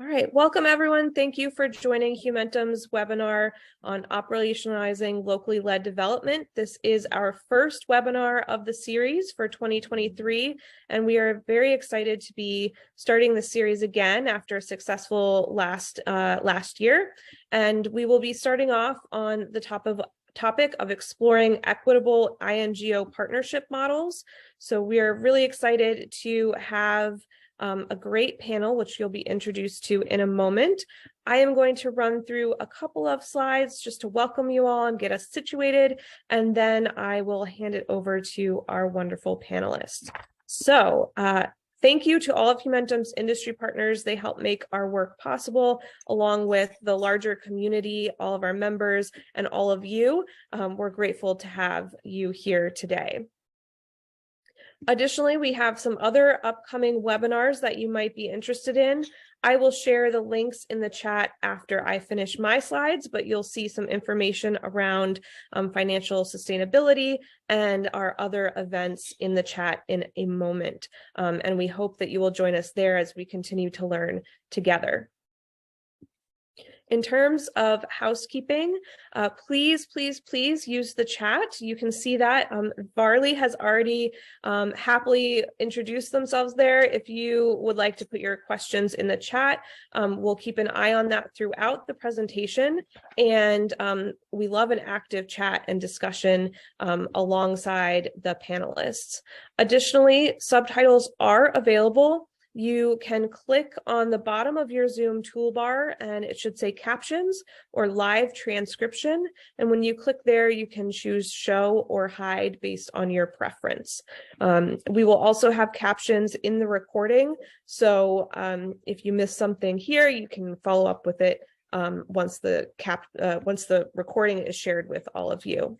All right, welcome everyone. Thank you for joining Humentum's webinar on operationalizing locally led development. This is our first webinar of the series for 2023, and we are very excited to be starting the series again after a successful last year. And we will be starting off on the topic of exploring equitable INGO partnership models. So we are really excited to have a great panel, which you'll be introduced to in a moment. I am going to run through a couple of slides just to welcome you all and get us situated, and then I will hand it over to our wonderful panelists. So thank you to all of Humentum's industry partners. They help make our work possible, along with the larger community, all of our members, and all of you. We're grateful to have you here today. Additionally, we have some other upcoming webinars that you might be interested in. I will share the links in the chat after I finish my slides, but you'll see some information around financial sustainability and our other events in the chat in a moment. And we hope that you will join us there as we continue to learn together. In terms of housekeeping, please use the chat. You can see that Varley has already happily introduced themselves there. If you would like to put your questions in the chat, we'll keep an eye on that throughout the presentation. And we love an active chat and discussion alongside the panelists. Additionally, subtitles are available. You can click on the bottom of your Zoom toolbar and it should say captions or live transcription. And when you click there, you can choose show or hide based on your preference. We will also have captions in the recording. So if you miss something here, you can follow up with it once the recording is shared with all of you.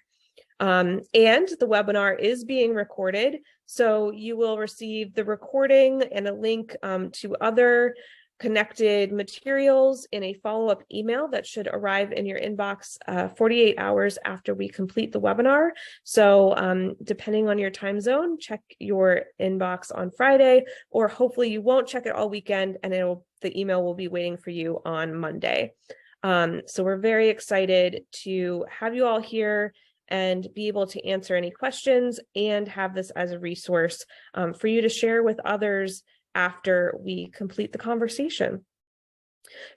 And the webinar is being recorded, so you will receive the recording and a link to other connected materials in a follow-up email that should arrive in your inbox 48 hours after we complete the webinar. So depending on your time zone, check your inbox on Friday, or hopefully you won't check it all weekend and the email will be waiting for you on Monday. So we're very excited to have you all here and be able to answer any questions and have this as a resource for you to share with others after we complete the conversation.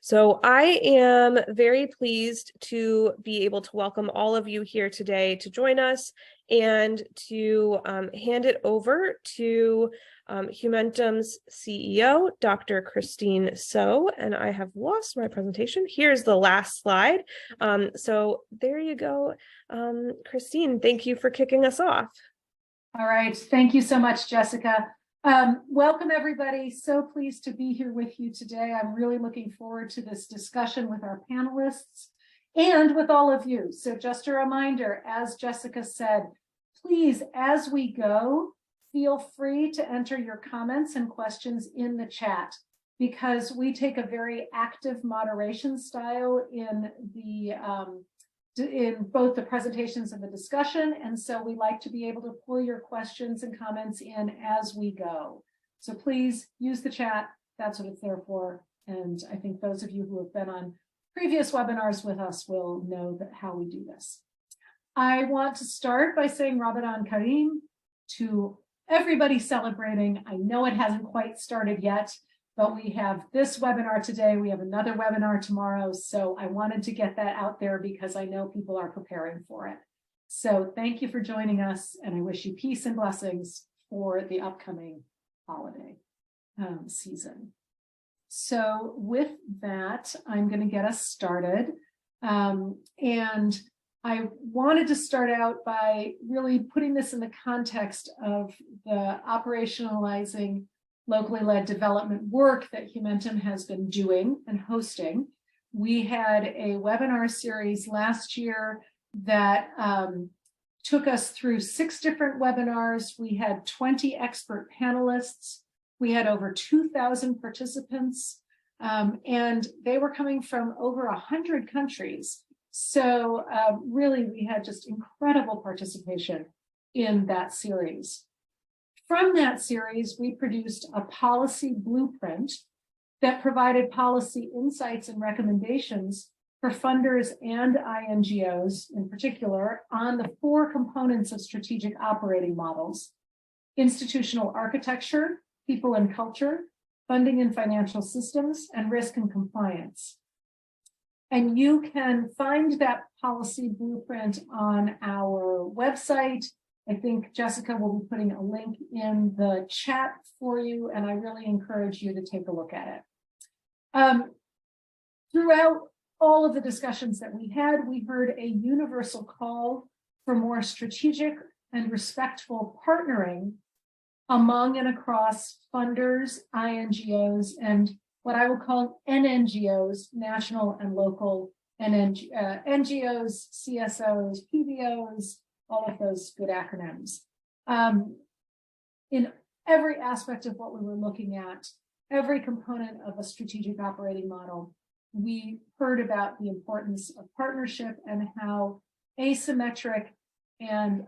So I am very pleased to be able to welcome all of you here today to join us and to hand it over to Humentum's CEO, Dr. Christine So, and I have lost my presentation. Here's the last slide. So there you go. Christine, thank you for kicking us off. All right, thank you so much, Jessica. Welcome, everybody. So pleased to be here with you today. I'm really looking forward to this discussion with our panelists and with all of you. So just a reminder, as Jessica said, please, as we go, feel free to enter your comments and questions in the chat, because we take a very active moderation style in both the presentations and the discussion. And so we like to be able to pull your questions and comments in as we go. So please use the chat. That's what it's there for. And I think those of you who have been on previous webinars with us will know how we do this. I want to start by saying Ramadan Kareem to everybody celebrating. I know it hasn't quite started yet, but we have this webinar today. We have another webinar tomorrow. So I wanted to get that out there because I know people are preparing for it. So thank you for joining us, and I wish you peace and blessings for the upcoming holiday season. So with that, I'm going to get us started. And I wanted to start out by really putting this in the context of the operationalizing locally led development work that Humentum has been doing and hosting. We had a webinar series last year that took us through 6 different webinars. We had 20 expert panelists. We had over 2,000 participants, and they were coming from over 100 countries. So really, we had just incredible participation in that series. From that series, we produced a policy blueprint that provided policy insights and recommendations for funders and INGOs in particular on the 4 components of strategic operating models: institutional architecture, people and culture, funding and financial systems, and risk and compliance. And you can find that policy blueprint on our website. I think Jessica will be putting a link in the chat for you, and I really encourage you to take a look at it. Throughout all of the discussions that we had, we heard a universal call for more strategic and respectful partnering among and across funders, INGOs, and what I will call NNGOs, national and local NGOs, CSOs, PBOs, all of those good acronyms. In every aspect of what we were looking at, every component of a strategic operating model, we heard about the importance of partnership and how asymmetric and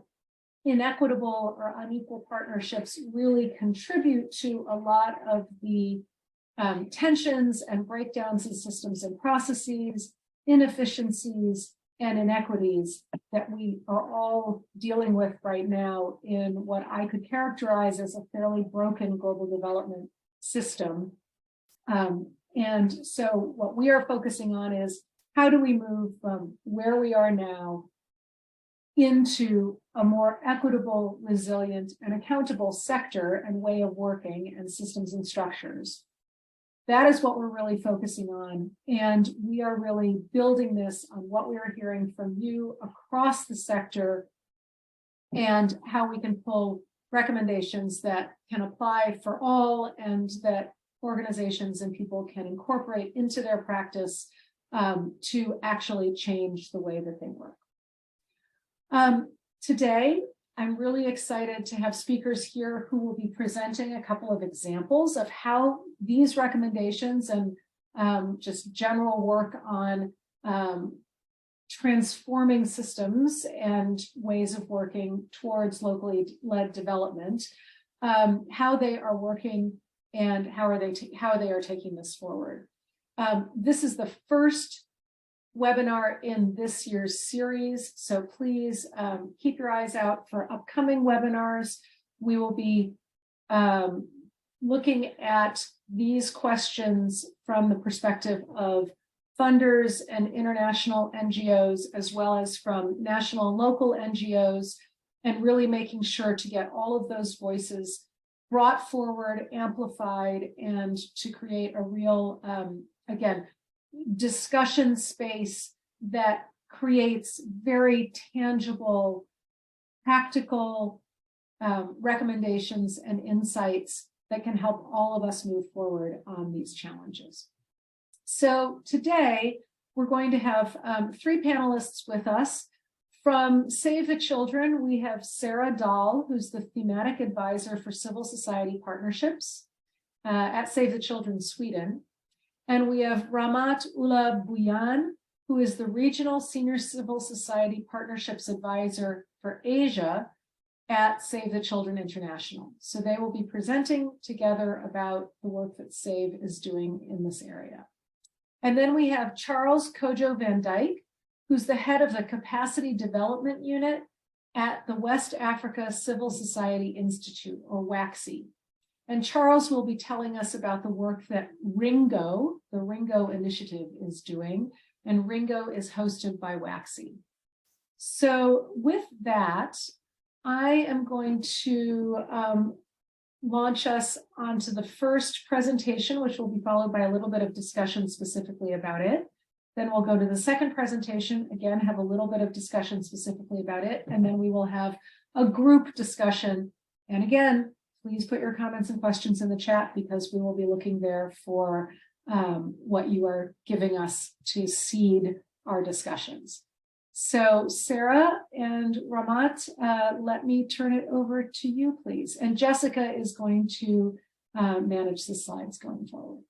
inequitable or unequal partnerships really contribute to a lot of the tensions and breakdowns in systems and processes, inefficiencies, and inequities that we are all dealing with right now in what I could characterize as a fairly broken global development system. And so what we are focusing on is how do we move from where we are now into a more equitable, resilient, and accountable sector and way of working and systems and structures. That is what we're really focusing on. And we are really building this on what we are hearing from you across the sector and how we can pull recommendations that can apply for all and that organizations and people can incorporate into their practice to actually change the way that they work. Today, I'm really excited to have speakers here who will be presenting a couple of examples of how these recommendations and just general work on transforming systems and ways of working towards locally led development, how they are working and how they are taking this forward. This is the first webinar in this year's series, so please keep your eyes out for upcoming webinars. We will be looking at these questions from the perspective of funders and international NGOs, as well as from national and local NGOs, and really making sure to get all of those voices brought forward, amplified, and to create a real, again, discussion space that creates very tangible, practical recommendations and insights that can help all of us move forward on these challenges. So today, we're going to have 3 panelists with us. From Save the Children, we have Sarah Dahl, who's the Thematic Advisor for Civil Society Partnerships at Save the Children Sweden. And we have Ramat Ullah Buyan, who is the Regional Senior Civil Society Partnerships Advisor for Asia at Save the Children International. So they will be presenting together about the work that Save is doing in this area. And then we have Charles Kojo van Dijk, who's the head of the Capacity Development Unit at the West Africa Civil Society Institute, or WACSI. And Charles will be telling us about the work that RINGO, the RINGO initiative, is doing. And RINGO is hosted by WACSI. So with that, I am going to launch us onto the first presentation, which will be followed by a little bit of discussion specifically about it. Then we'll go to the second presentation, again, have a little bit of discussion specifically about it. And then we will have a group discussion. And again, please put your comments and questions in the chat because we will be looking there for what you are giving us to seed our discussions. So Sarah and Ramat, let me turn it over to you, please. And Jessica is going to manage the slides going forward.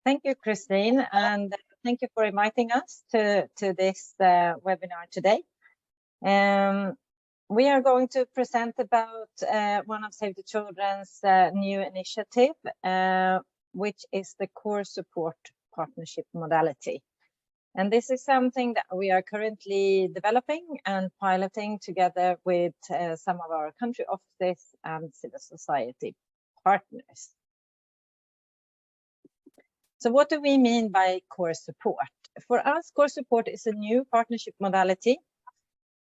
Thank you, Christine, and thank you for inviting us to this webinar today. we are going to present about one of Save the Children's new initiative, which is the core support partnership modality. And this is something that we are currently developing and piloting together with some of our country offices and civil society partners. So what do we mean by core support? For us, core support is a new partnership modality.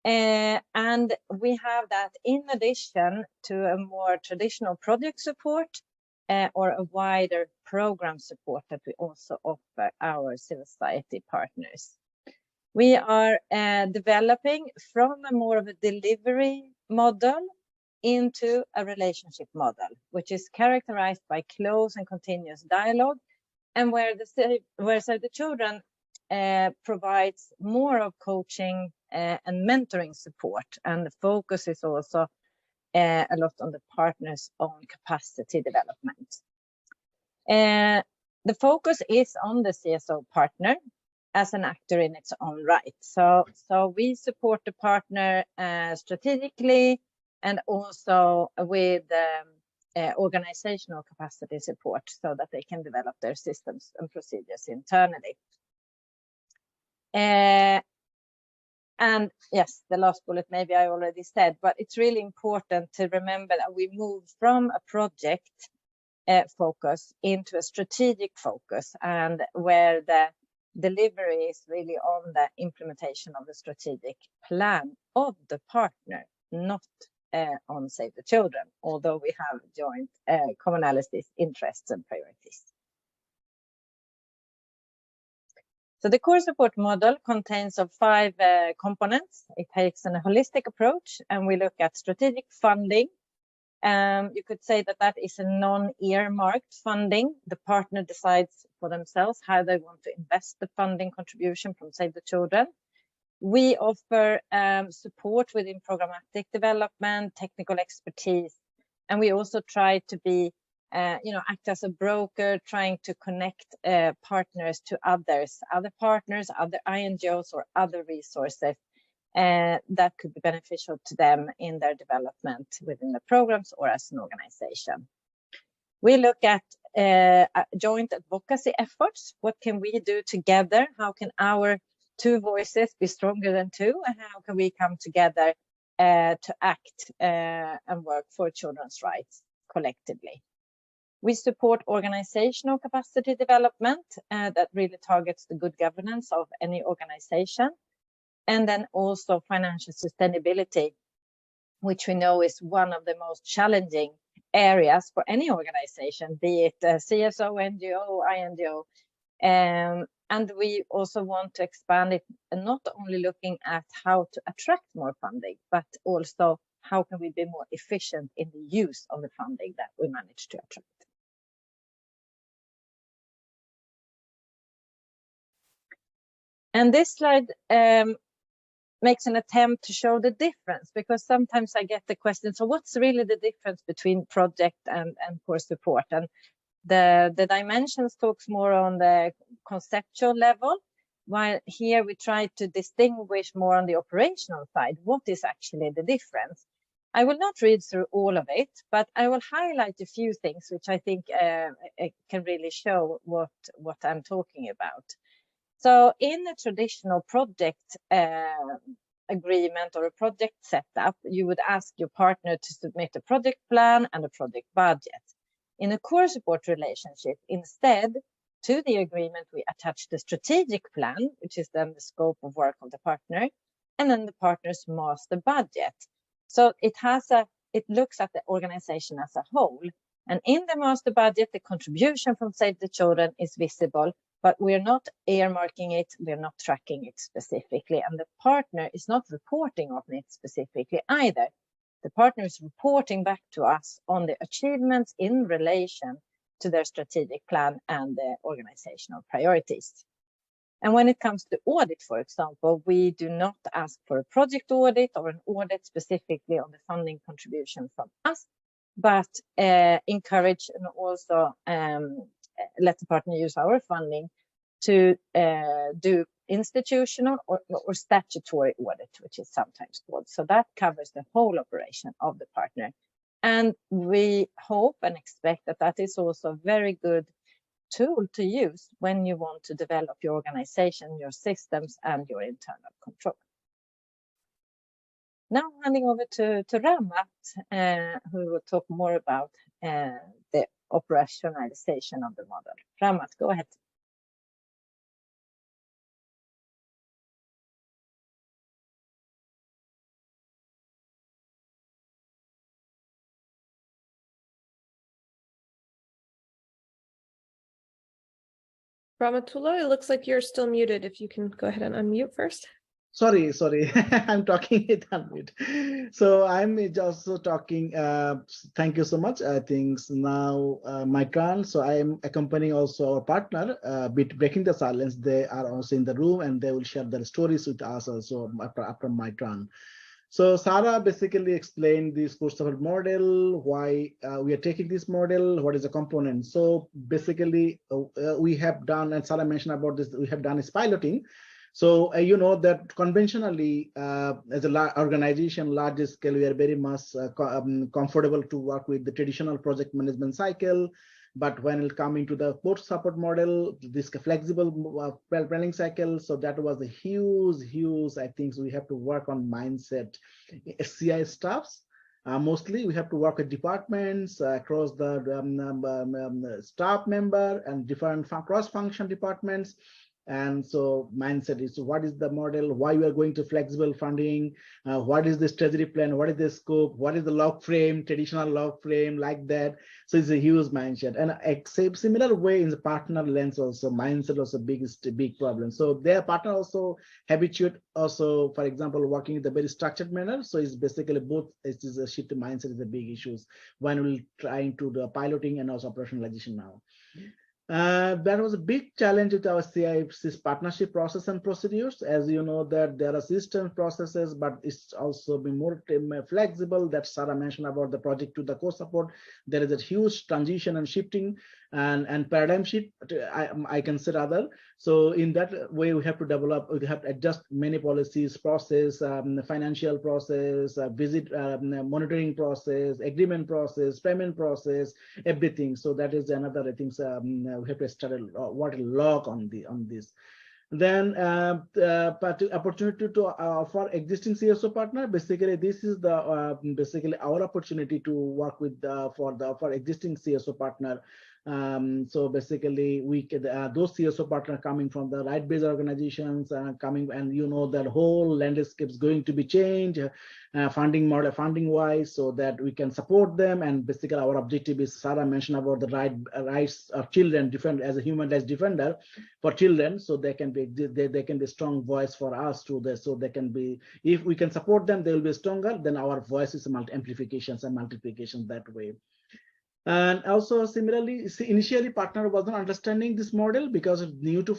And we have that in addition to a more traditional project support or a wider program support that we also offer our civil society partners. We are developing from a more of a delivery model into a relationship model, which is characterized by close and continuous dialogue, and where Save the Children provides more of coaching and mentoring support, and the focus is also a lot on the partners' own capacity development. The focus is on the CSO partner as an actor in its own right. So we support the partner strategically and also with organizational capacity support so that they can develop their systems and procedures internally. And yes, the last bullet, maybe I already said, but it's really important to remember that we move from a project focus into a strategic focus, and where the delivery is really on the implementation of the strategic plan of the partner, not on Save the Children, although we have joint commonalities, interests, and priorities. So the core support model contains of 5 components. It takes a holistic approach, and we look at strategic funding. You could say that that is a non-earmarked funding. The partner decides for themselves how they want to invest the funding contribution from Save the Children. We offer support within programmatic development, technical expertise, and we also try to be act as a broker, trying to connect partners to other partners, other INGOs, or other resources that could be beneficial to them in their development within the programs or as an organization. We look at joint advocacy efforts. What can we do together? How can our 2 voices be stronger than 2? And how can we come together to act and work for children's rights collectively? We support organizational capacity development that really targets the good governance of any organization. And then also financial sustainability, which we know is one of the most challenging areas for any organization, be it a CSO, NGO, INGO. And we also want to expand it, and not only looking at how to attract more funding, but also how can we be more efficient in the use of the funding that we manage to attract. And this slide makes an attempt to show the difference, because sometimes I get the question, so what's really the difference between project and core support? And the dimensions talks more on the conceptual level, while here we try to distinguish more on the operational side. What is actually the difference? I will not read through all of it, but I will highlight a few things which I think can really show what I'm talking about. So in a traditional project agreement or a project setup, you would ask your partner to submit a project plan and a project budget. In a core support relationship, instead, to the agreement, we attach the strategic plan, which is then the scope of work of the partner, and then the partner's master budget. So it looks at the organization as a whole. And in the master budget, the contribution from Save the Children is visible, but we're not earmarking it, we're not tracking it specifically, and the partner is not reporting on it specifically either. The partner is reporting back to us on the achievements in relation to their strategic plan and the organizational priorities. And when it comes to audit, for example, we do not ask for a project audit or an audit specifically on the funding contribution from us, but encourage and also let the partner use our funding to do institutional or statutory audit, which is sometimes called. So that covers the whole operation of the partner. And we hope and expect that that is also a very good tool to use when you want to develop your organization, your systems, and your internal control. Now handing over to Ramat, who will talk more about the operationalization of the model. Ramat, go ahead. Ramatullah, it looks like you're still muted. If you can go ahead and unmute first. Sorry, I'm talking it on mute. So I'm also talking. Thank you so much. I think now my turn. So I am accompanying also our partner, Breaking the Silence. They are also in the room and they will share their stories with us also after my turn. So Sarah basically explained this core support model, why we are taking this model, what is the component. So basically we have done, and Sarah mentioned about this, we have done is piloting. So you know that conventionally, as an organization, large scale, we are very much comfortable to work with the traditional project management cycle. But when it comes into the core support model, this flexible planning cycle, so that was a huge, I think we have to work on mindset. CI staffs, mostly we have to work with departments across the staff member and different cross-function departments. And so mindset is what is the model, why we are going to flexible funding, what is the strategy plan, what is the scope, what is the log frame, traditional log frame, like that. So it's a huge mindset. And except similar way in the partner lens also, mindset also big problem. So their partner also habituate also, for example, working in the very structured manner. So it's basically both, it is a shift to mindset is the big issues when we're trying to do piloting and also operationalization now. That was a big challenge with our CIF's partnership process and procedures. As you know that there are system processes, but it's also been more flexible that Sarah mentioned about the project to the core support. There is a huge transition and shifting and paradigm shift, I can say rather. So in that way, we have to develop, we have to adjust many policies, process, financial process, visit monitoring process, agreement process, payment process, everything. So that is another, I think, we have to start what a log on this. Then opportunity to for existing CSO partner. Basically, this is the basically our opportunity to work with for existing CSO partner. So basically, we those CSO partners coming from the right-based organizations coming, and you know that whole landscape is going to be changed, funding model, funding wise, so that we can support them. And basically, our objective is Sarah mentioned about the rights of children, defend as a human rights defender for children, so they can be a strong voice for us to this. So they can be, if we can support them, they will be stronger. Then our voice is amplifications and multiplication that way. And also similarly, initially partner wasn't understanding this model because it's new to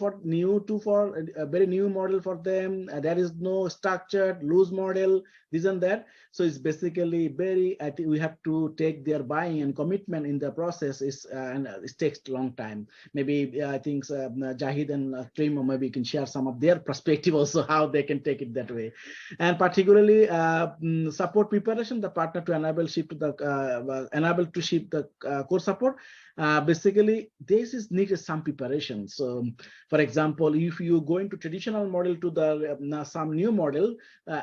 a very new model for them. There is no structured loose model, this and that. So it's basically very, I think we have to take their buying and commitment in the process and it takes a long time. Maybe I think Jahid and Trim maybe can share some of their perspective also how they can take it that way. And particularly support preparation, the partner to enable shift to the core support. Basically, this is needed some preparation. So, for example, if you go into traditional model to the some new model,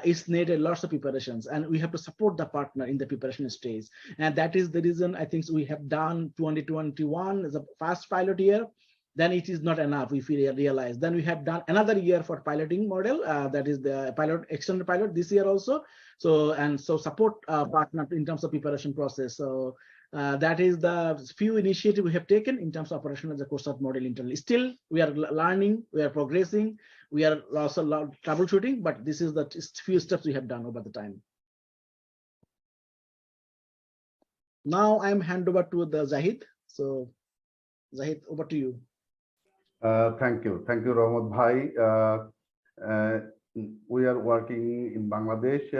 it's needed lots of preparations, and we have to support the partner in the preparation stage. And that is the reason I think we have done 2021 as a fast pilot year. Then it is not enough if we realize. Then we have done another year for piloting model. That is the pilot, extended pilot this year also. So support partner in terms of preparation process. So. That is the few initiatives we have taken in terms of operation as a core support model internally. Still, we are learning, we are progressing, we are also troubleshooting, but this is the few steps we have done over the time. Now I'm hand over to the Zahid. So Zahid, over to you. Thank you, Rahmat Bhai. We are working in Bangladesh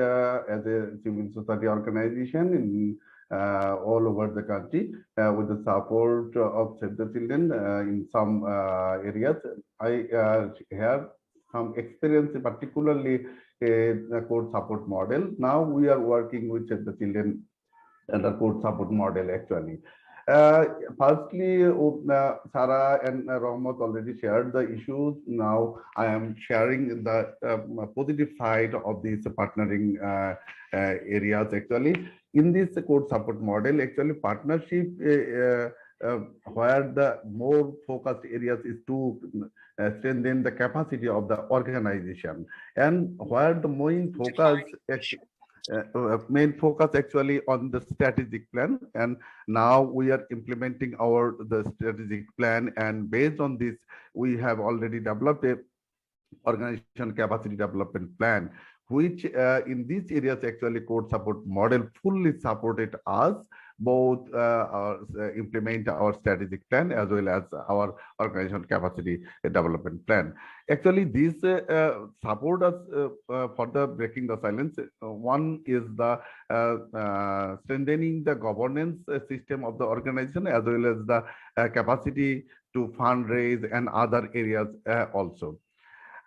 as a civil society organization in all over the country with the support of Save the Children in some areas. I have some experience, particularly the court support model. Now we are working with Save the Children and the court support model actually. Firstly, Sarah and Rahmat already shared the issues. Now I am sharing the positive side of these partnering areas actually. In this court support model, actually partnership where the more focused areas is to strengthen the capacity of the organization, and where the main focus actually on the strategic plan. And now we are implementing the strategic plan, and based on this we have already developed a organization capacity development plan, which in these areas actually court support model fully supported us both implement our strategic plan as well as our organization capacity development plan. Actually, these support us for the breaking the silence. One is the strengthening the governance system of the organization as well as the capacity to fundraise and other areas also.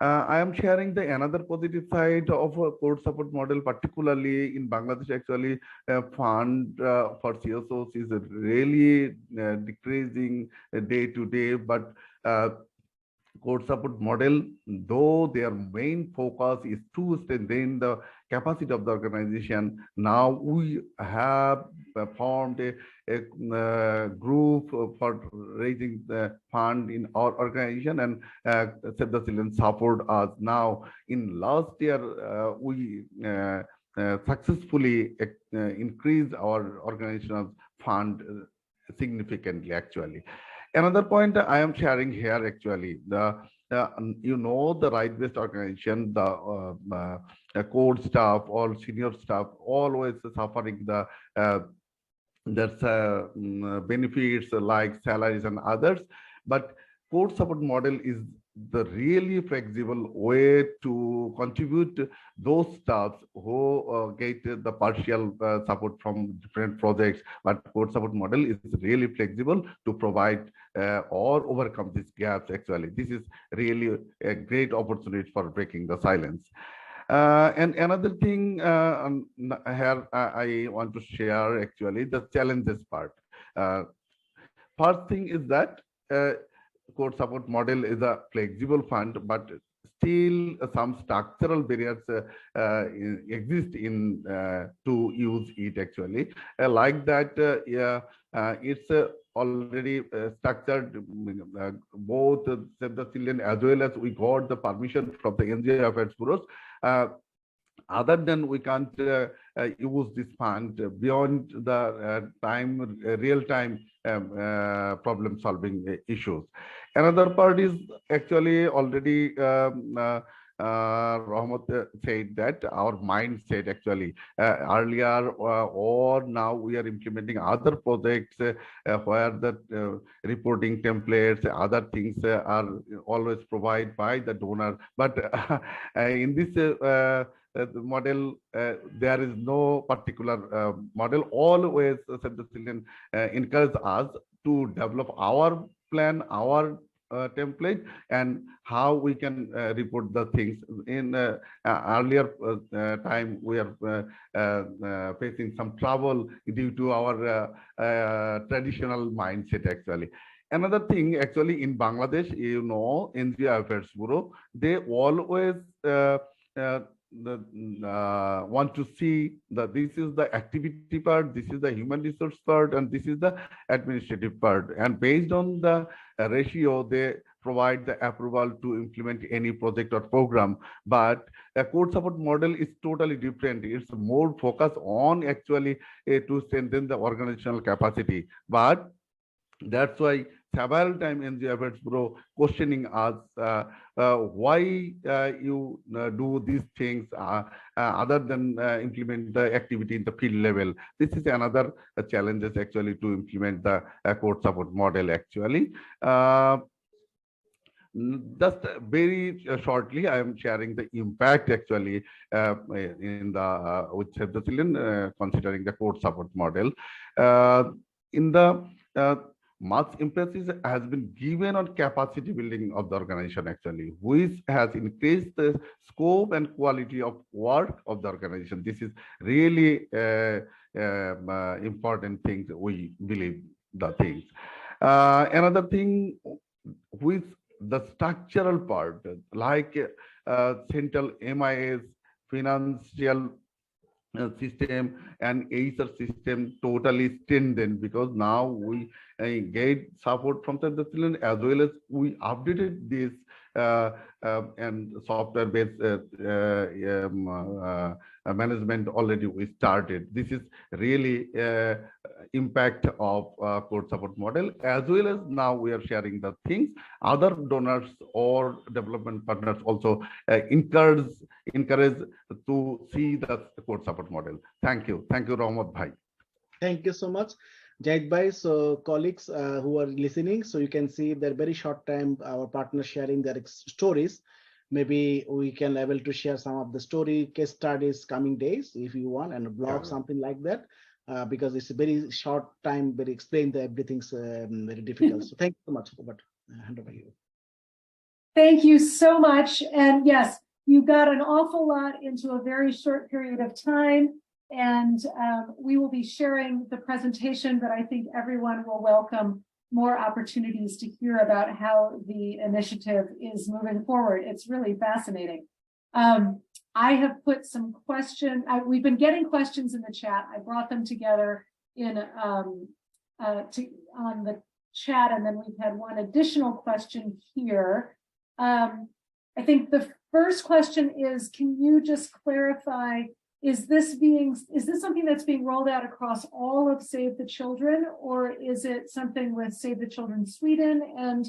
I am sharing the another positive side of a court support model, particularly in Bangladesh. Actually, fund for CSOs is really decreasing day to day, but court support model, though their main focus is to strengthen the capacity of the organization, now we have formed a group for raising the fund in our organization, and Save the Children support us. Now, in last year, we successfully increased our organizational fund significantly actually. Another point I am sharing here actually, the the right-based organization, the core staff or senior staff always suffering the benefits like salaries and others, but court support model is the really flexible way to contribute those staffs who get the partial support from different projects. But court support model is really flexible to provide or overcome these gaps actually. This is really a great opportunity for breaking the silence. And another thing here I want to share actually the challenges part. First thing is that court support model is a flexible fund, but still some structural barriers exist in to use it actually. Like that, it's already structured both Save the Children as well as we got the permission from the NGO affairs bureaus. Other than we can't use this fund beyond the real-time problem-solving issues. Another part is actually already Rahmat said that our mindset actually earlier or now we are implementing other projects where the reporting templates, other things are always provided by the donor. But in this the model, there is no particular model. Always Save the Children encourage us to develop our plan, our template, and how we can report the things. In earlier time, we are facing some trouble due to our traditional mindset actually. Another thing actually in Bangladesh, NGO Affairs Bureau, they always want to see that this is the activity part, this is the human resource part, and this is the administrative part. And based on the ratio, they provide the approval to implement any project or program. But a court support model is totally different. It's more focused on actually to strengthen the organizational capacity. But that's why several times NGO Affairs Bureau questioning us why you do these things other than implement the activity in the field level. This is another challenges actually to implement the court support model actually. Just very shortly, I am sharing the impact actually in the with Save the Children considering the court support model. In the much emphasis has been given on capacity building of the organization actually, which has increased the scope and quality of work of the organization. This is really important things we believe the things. Another thing with the structural part, like central MIS, financial system and HR system totally strengthened, because now we get support from the children, as well as we updated this and software based management already we started. This is really impact of court support model, as well as now we are sharing the things. Other donors or development partners also encourage to see the court support model. Thank you Rahmat Bhai. Thank you so much, Jahid Bhai. So colleagues who are listening, so you can see that very short time our partners sharing their stories. Maybe we can able to share some of the story case studies coming days if you want, and a blog, something like that, because it's a very short time, very explain the everything's very difficult. So thank you so much. But hand over to you. Thank you so much. And yes, you got an awful lot into a very short period of time. And we will be sharing the presentation, but I think everyone will welcome more opportunities to hear about how the initiative is moving forward. It's really fascinating. I have put some questions. We've been getting questions in the chat. I brought them together in on the chat, and then we've had one additional question here. I think the first question is, can you just clarify, is this something that's being rolled out across all of Save the Children, or is it something with Save the Children Sweden and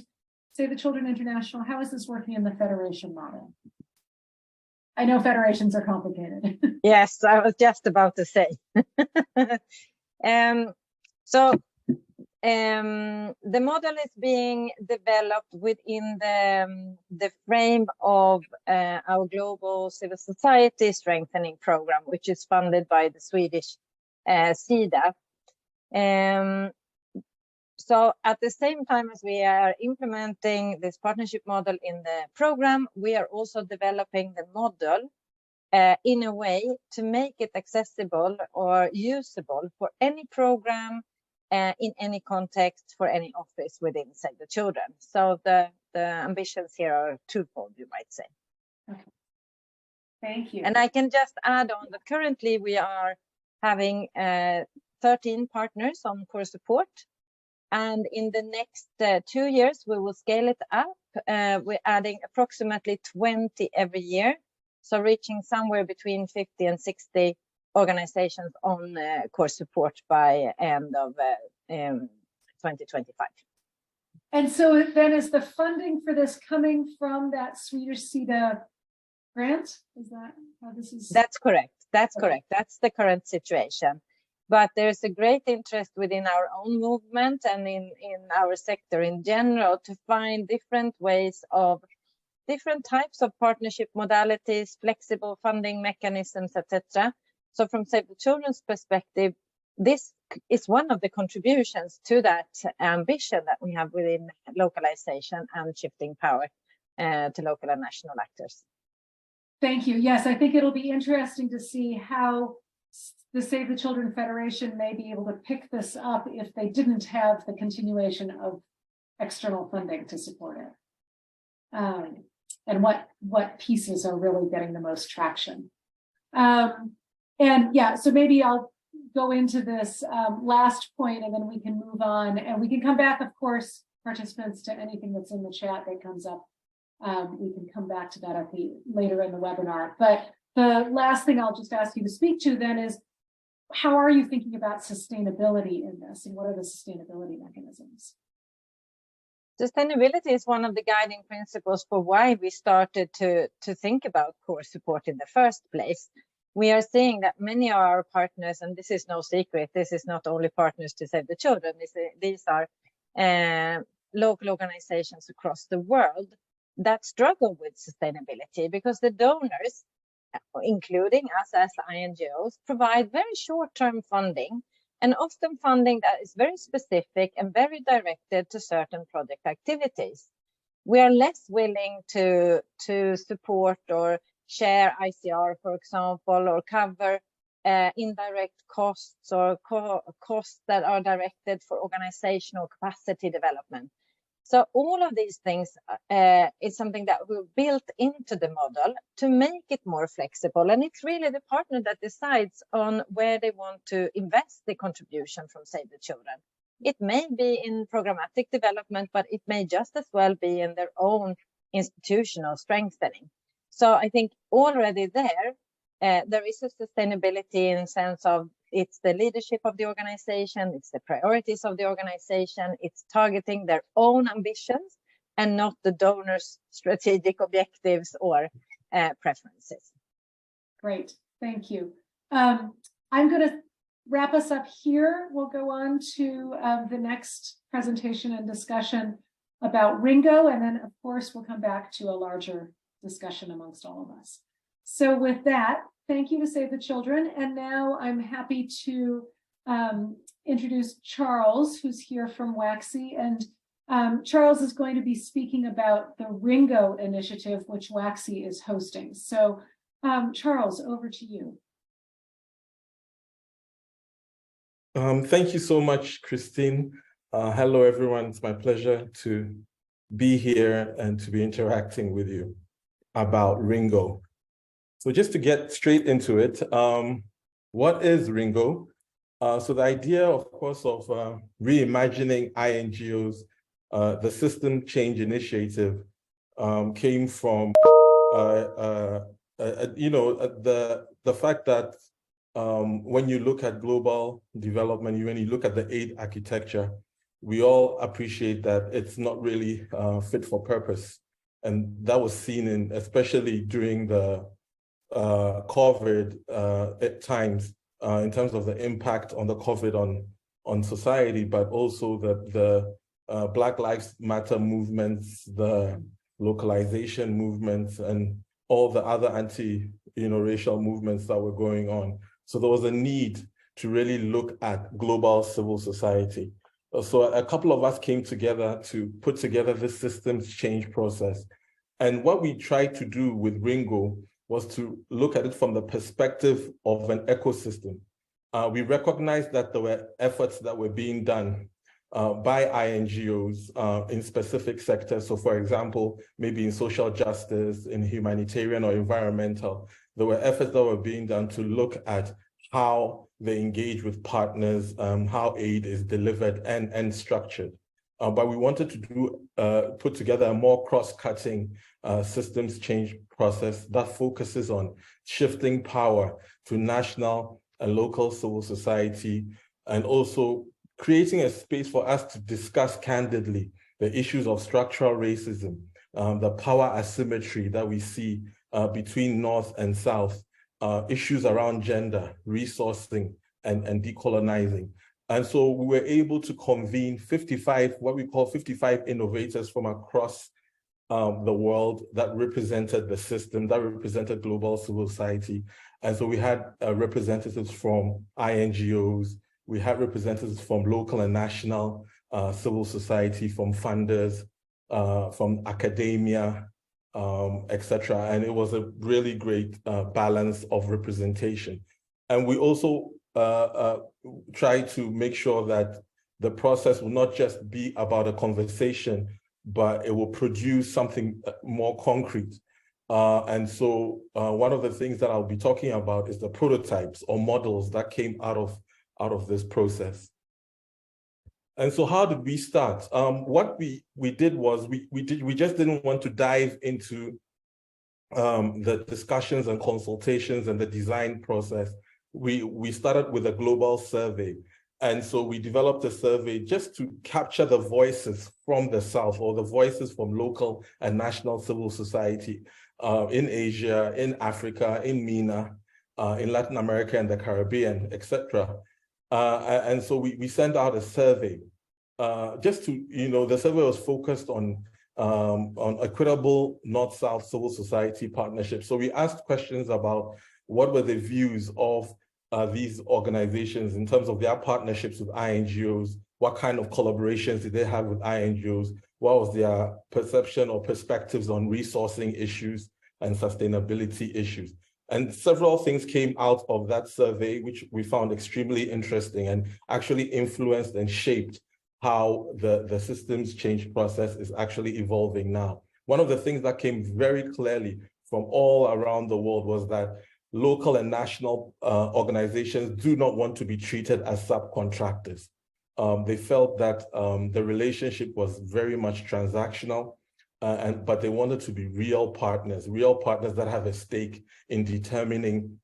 Save the Children International? How is this working in the federation model? I know federations are complicated. Yes, I was just about to say. The model is being developed within the frame of our global civil society strengthening program, which is funded by the Swedish SIDA. So at the same time as we are implementing this partnership model in the program, we are also developing the model in a way to make it accessible or usable for any program in any context for any office within Save the Children. So the ambitions here are twofold, you might say. Okay. Thank you. And I can just add on that currently we are having 13 partners on core support. And in the next 2 years, we will scale it up. We're adding approximately 20 every year. So reaching somewhere between 50 and 60 organizations on core support by end of 2025. And so then is the funding for this coming from that Swedish SIDA grant? Is that how this is? That's correct. That's correct. That's the current situation. But there's a great interest within our own movement and in our sector in general to find different ways of different types of partnership modalities, flexible funding mechanisms, etc. So from Save the Children's perspective, this is one of the contributions to that ambition that we have within localization and shifting power to local and national actors. Thank you. Yes, I think it'll be interesting to see how the Save the Children Federation may be able to pick this up if they didn't have the continuation of external funding to support it. And what pieces are really getting the most traction. And yeah, so maybe I'll go into this last point and then we can move on, and we can come back, of course, participants, to anything that's in the chat that comes up. We can come back to that later in the webinar. But the last thing I'll just ask you to speak to then is, how are you thinking about sustainability in this, and what are the sustainability mechanisms? Sustainability is one of the guiding principles for why we started to think about core support in the first place. We are seeing that many of our partners, and this is no secret, this is not only partners to Save the Children, these are local organizations across the world that struggle with sustainability because the donors, including us as INGOs, provide very short-term funding and often funding that is very specific and very directed to certain project activities. We are less willing to support or share ICR, for example, or cover indirect costs or costs that are directed for organizational capacity development. So all of these things is something that we built into the model to make it more flexible. And it's really the partner that decides on where they want to invest the contribution from Save the Children. It may be in programmatic development, but it may just as well be in their own institutional strengthening. So I think already there is a sustainability in the sense of it's the leadership of the organization, it's the priorities of the organization, it's targeting their own ambitions and not the donors' strategic objectives or preferences. Great, thank you. I'm going to wrap us up here. We'll go on to the next presentation and discussion about RINGO, and then of course we'll come back to a larger discussion amongst all of us. So with that, thank you to Save the Children. And now I'm happy to introduce Charles, who's here from WACC. And Charles is going to be speaking about the RINGO initiative, which WACC is hosting. So Charles, over to you. Thank you so much, Christine. Hello, everyone. It's my pleasure to be here and to be interacting with you about RINGO. So just to get straight into it, what is RINGO? So the idea, of course, of reimagining INGOs, the System Change Initiative, came from, the fact that when you look at global development, when you look at the aid architecture, we all appreciate that it's not really fit for purpose. And that was seen in, especially during the COVID at times, in terms of the impact on the COVID on society, but also the Black Lives Matter movements, the localization movements, and all the other racial movements that were going on. So there was a need to really look at global civil society. So a couple of us came together to put together this systems change process. And what we tried to do with RINGO was to look at it from the perspective of an ecosystem. We recognized that there were efforts that were being done by INGOs in specific sectors. So for example, maybe in social justice, in humanitarian or environmental, there were efforts that were being done to look at how they engage with partners, how aid is delivered and structured. But we wanted to put together a more cross-cutting systems change process that focuses on shifting power to national and local civil society, and also creating a space for us to discuss candidly the issues of structural racism, the power asymmetry that we see between North and South, issues around gender, resourcing, and decolonizing. And so we were able to convene 55, what we call 55 innovators from across the world that represented the system, that represented global civil society. And so we had representatives from INGOs, we had representatives from local and national civil society, from funders, from academia, etc. And it was a really great balance of representation. And we also try to make sure that the process will not just be about a conversation, but it will produce something more concrete. And so one of the things that I'll be talking about is the prototypes or models that came out of this process. And so how did we start? What we did was we just didn't want to dive into the discussions and consultations and the design process. We started with a global survey. And so we developed a survey just to capture the voices from the South, or the voices from local and national civil society in Asia, in Africa, in MENA, in Latin America and the Caribbean, etc. And so we sent out a survey just to, the survey was focused on equitable North-South civil society partnerships. So we asked questions about what were the views of these organizations in terms of their partnerships with INGOs? What kind of collaborations did they have with INGOs? What was their perception or perspectives on resourcing issues and sustainability issues? And several things came out of that survey, which we found extremely interesting and actually influenced and shaped how the systems change process is actually evolving now. One of the things that came very clearly from all around the world was that local and national organizations do not want to be treated as subcontractors. They felt that the relationship was very much transactional, but they wanted to be real partners that have a stake in determining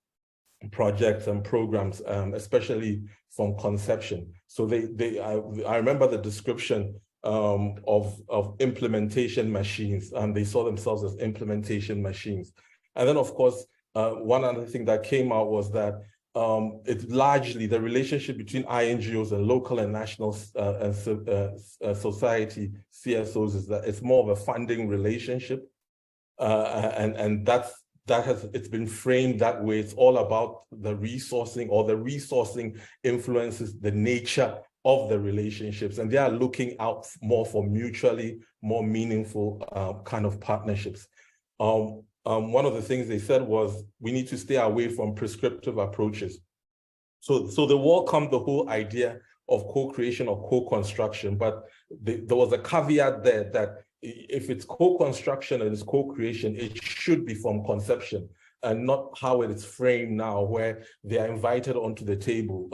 projects and programs, especially from conception. So I remember the description of implementation machines, and they saw themselves as implementation machines. And then, of course, one other thing that came out was that it's largely the relationship between INGOs and local and national society CSOs is that it's more of a funding relationship, and it's been framed that way. It's all about the resourcing, or the resourcing influences the nature of the relationships, and they are looking out more for mutually more meaningful kind of partnerships. One of the things they said was we need to stay away from prescriptive approaches. So there will come the whole idea of co-creation or co-construction, but there was a caveat there that if it's co-construction and it's co-creation, it should be from conception and not how it is framed now, where they are invited onto the table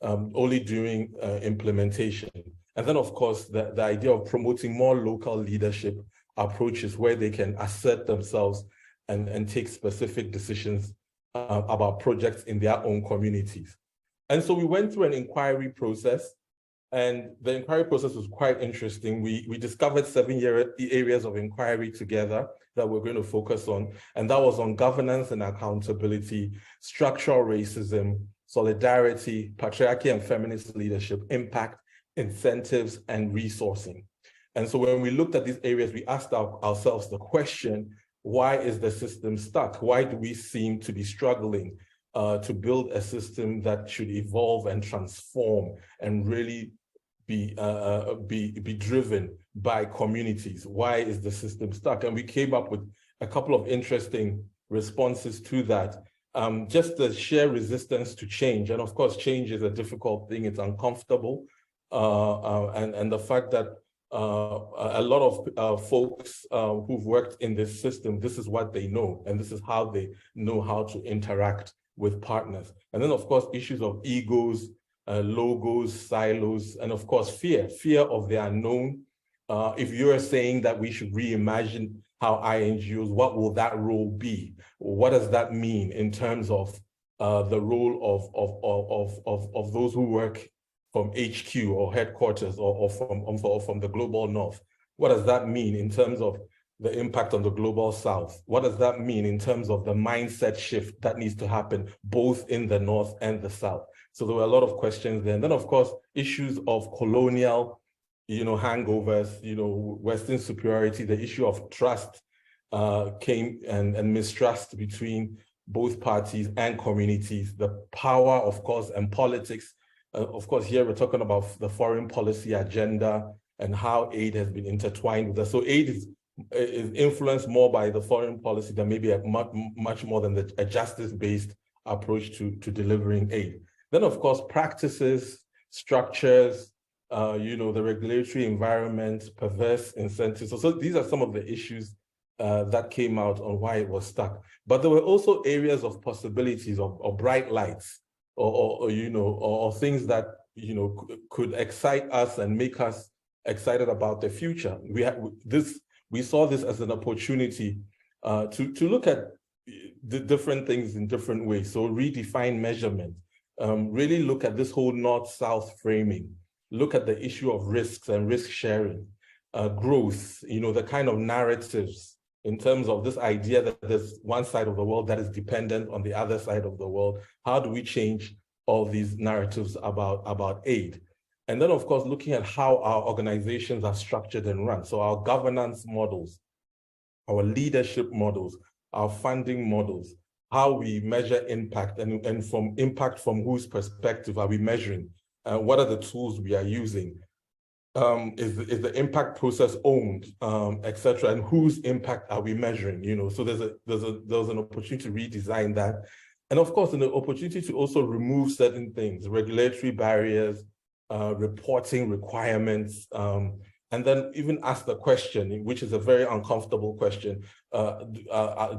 only during implementation. And then, of course, the idea of promoting more local leadership approaches where they can assert themselves and take specific decisions about projects in their own communities. And so we went through an inquiry process, and the inquiry process was quite interesting. We discovered 7 areas of inquiry together that we're going to focus on, and that was on governance and accountability, structural racism, solidarity, patriarchy and feminist leadership, impact, incentives, and resourcing. And so when we looked at these areas, we asked ourselves the question, why is the system stuck? Why do we seem to be struggling to build a system that should evolve and transform and really be driven by communities? Why is the system stuck? And we came up with a couple of interesting responses to that. Just the sheer resistance to change. And of course, change is a difficult thing. It's uncomfortable. And the fact that a lot of folks who've worked in this system, this is what they know, and this is how they know how to interact with partners. And then, of course, issues of egos, logos, silos, and of course, fear of the unknown. If you're saying that we should reimagine how INGOs, what will that role be? What does that mean in terms of the role of those who work from HQ or headquarters or from the global north? What does that mean in terms of the impact on the global south? What does that mean in terms of the mindset shift that needs to happen both in the north and the south? So there were a lot of questions there. And then, of course, issues of colonial, hangovers, Western superiority, the issue of trust came and mistrust between both parties and communities, the power, of course, and politics. Of course, here we're talking about the foreign policy agenda and how aid has been intertwined with that. So aid is influenced more by the foreign policy than maybe much more than a justice-based approach to delivering aid. Then, of course, practices, structures, the regulatory environment, perverse incentives. So these are some of the issues that came out on why it was stuck. But there were also areas of possibilities or bright lights, or things that could excite us and make us excited about the future. We saw this as an opportunity to look at the different things in different ways. So redefine measurement, really look at this whole north-south framing, look at the issue of risks and risk sharing, growth, the kind of narratives in terms of this idea that there's one side of the world that is dependent on the other side of the world. How do we change all these narratives about aid? And then, of course, looking at how our organizations are structured and run. So our governance models, our leadership models, our funding models, how we measure impact, and from impact, from whose perspective are we measuring? What are the tools we are using? Is the impact process owned, etc., and whose impact are we measuring? So there's an opportunity to redesign that, and of course, an opportunity to also remove certain things, regulatory barriers, reporting requirements, and then even ask the question, which is a very uncomfortable question: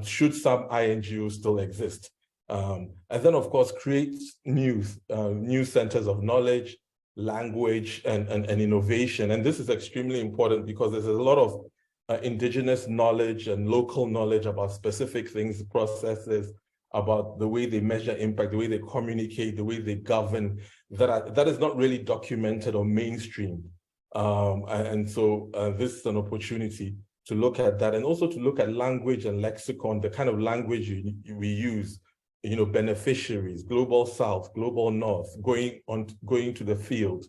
should some INGOs still exist? And then, of course, create new centers of knowledge, language, and innovation. And this is extremely important because there's a lot of indigenous knowledge and local knowledge about specific things, processes, about the way they measure impact, the way they communicate, the way they govern, that is not really documented or mainstreamed. And so this is an opportunity to look at that, and also to look at language and lexicon, the kind of language we use, beneficiaries, global south, global north, going to the field,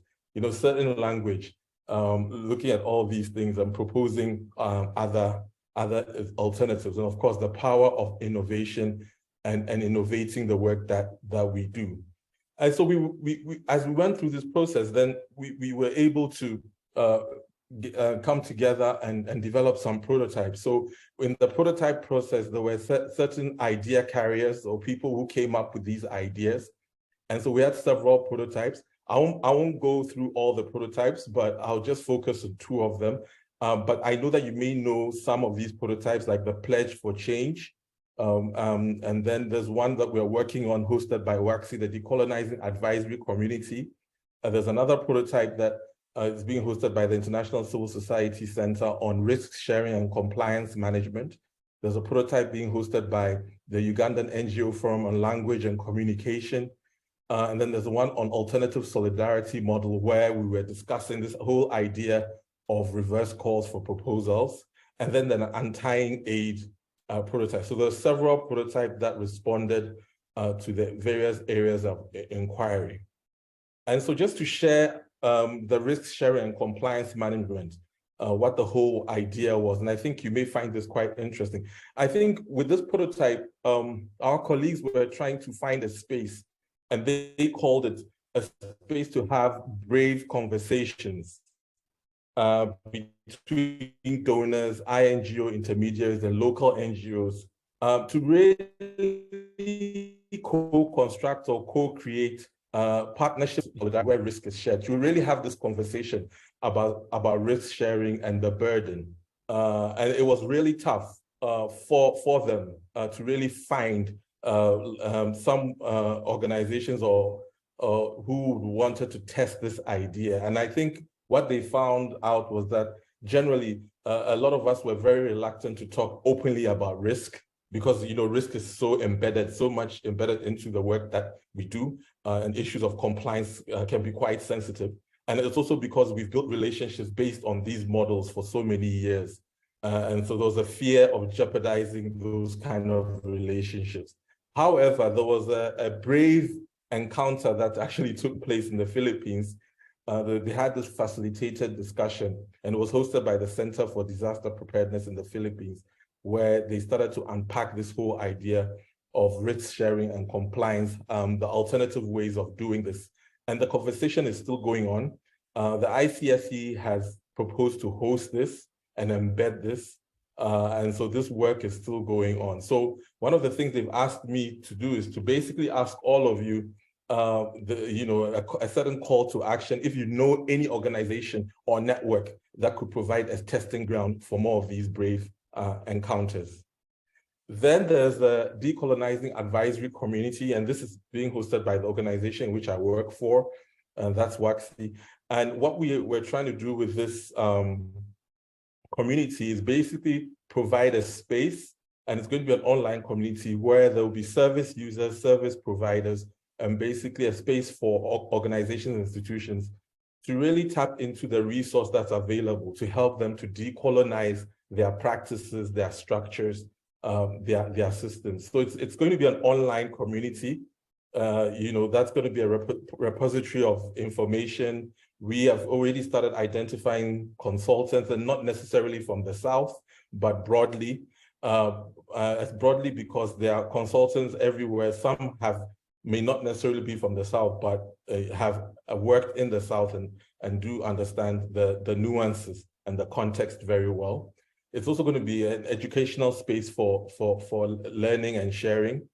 certain language, looking at all these things and proposing other alternatives. And of course, the power of innovation and innovating the work that we do. And so we as we went through this process, then we were able to come together and develop some prototypes. So in the prototype process, there were certain idea carriers or people who came up with these ideas. And so we had several prototypes. I won't go through all the prototypes, but I'll just focus on 2 of them. But I know that you may know some of these prototypes, like the Pledge for Change. And then there's one that we're working on, hosted by WACSI, the Decolonizing Advisory Community. There's another prototype that is being hosted by the International Civil Society Center on Risk Sharing and Compliance Management. There's a prototype being hosted by the Ugandan NGO Forum on Language and Communication. And then there's one on alternative solidarity model, where we were discussing this whole idea of reverse calls for proposals, and then an untying aid prototype. So there's several prototypes that responded to the various areas of inquiry. And so just to share the risk sharing and compliance management, what the whole idea was, and I think you may find this quite interesting. I think with this prototype, our colleagues were trying to find a space, and they called it a space to have brave conversations between donors, INGO intermediaries, and local NGOs to really co-construct or co-create partnerships where risk is shared, to really have this conversation about risk sharing and the burden. And it was really tough for them to really find some organizations or who wanted to test this idea. And I think what they found out was that generally a lot of us were very reluctant to talk openly about risk, because risk is so much embedded into the work that we do, and issues of compliance can be quite sensitive. And it's also because we've built relationships based on these models for so many years. And so there was a fear of jeopardizing those kind of relationships. However, there was a brave encounter that actually took place in the Philippines. They had this facilitated discussion, and it was hosted by the Center for Disaster Preparedness in the Philippines, where they started to unpack this whole idea of risk sharing and compliance, the alternative ways of doing this. And the conversation is still going on. The ICSE has proposed to host this and embed this. And so this work is still going on. So one of the things they've asked me to do is to basically ask all of you, a certain call to action, if you know any organization or network that could provide a testing ground for more of these brave encounters. Then there's the Decolonizing Advisory Community, and this is being hosted by the organization which I work for, and that's WACSI. And what we're trying to do with this community is basically provide a space, and it's going to be an online community where there will be service users, service providers, and basically a space for organizations and institutions to really tap into the resource that's available to help them to decolonize their practices, their structures, their systems. So it's going to be an online community. That's going to be a repository of information. We have already started identifying consultants, and not necessarily from the South, but broadly. as broadly because there are consultants everywhere. Some may not necessarily be from the South, but have worked in the South and do understand the nuances and the context very well. It's also going to be an educational space for learning and sharing.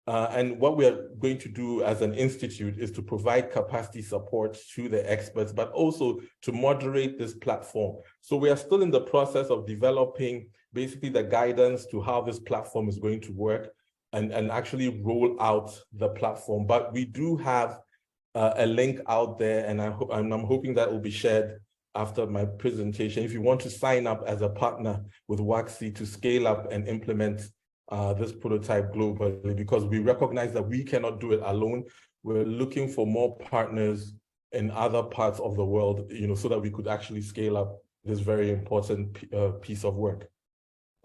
And what we are going to do as an institute is to provide capacity support to the experts, but also to moderate this platform. So we are still in the process of developing basically the guidance to how this platform is going to work and actually roll out the platform. But we do have a link out there, and I'm hoping that will be shared after my presentation. If you want to sign up as a partner with WACC to scale up and implement this prototype globally, because we recognize that we cannot do it alone. We're looking for more partners in other parts of the world, so that we could actually scale up this very important piece of work.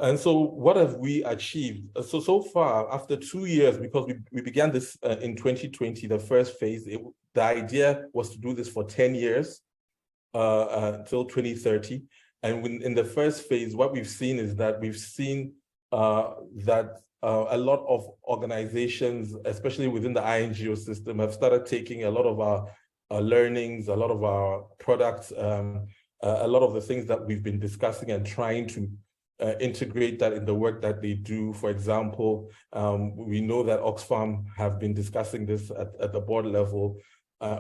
And so what have we achieved? So far, after 2 years, because we began this in 2020, the first phase, the idea was to do this for 10 years until 2030. And in the first phase, what we've seen is that we've seen that a lot of organizations, especially within the INGO system, have started taking a lot of our learnings, a lot of our products, a lot of the things that we've been discussing and trying to integrate that in the work that they do. For example, we know that Oxfam have been discussing this at the board level.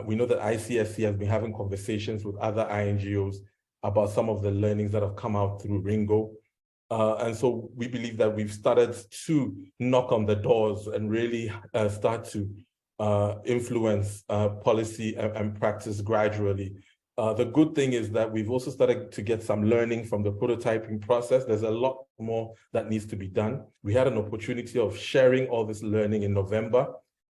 We know that ICSC has been having conversations with other INGOs about some of the learnings that have come out through INGO. And so we believe that we've started to knock on the doors and really start to influence policy and practice gradually. The good thing is that we've also started to get some learning from the prototyping process. There's a lot more that needs to be done. We had an opportunity of sharing all this learning in November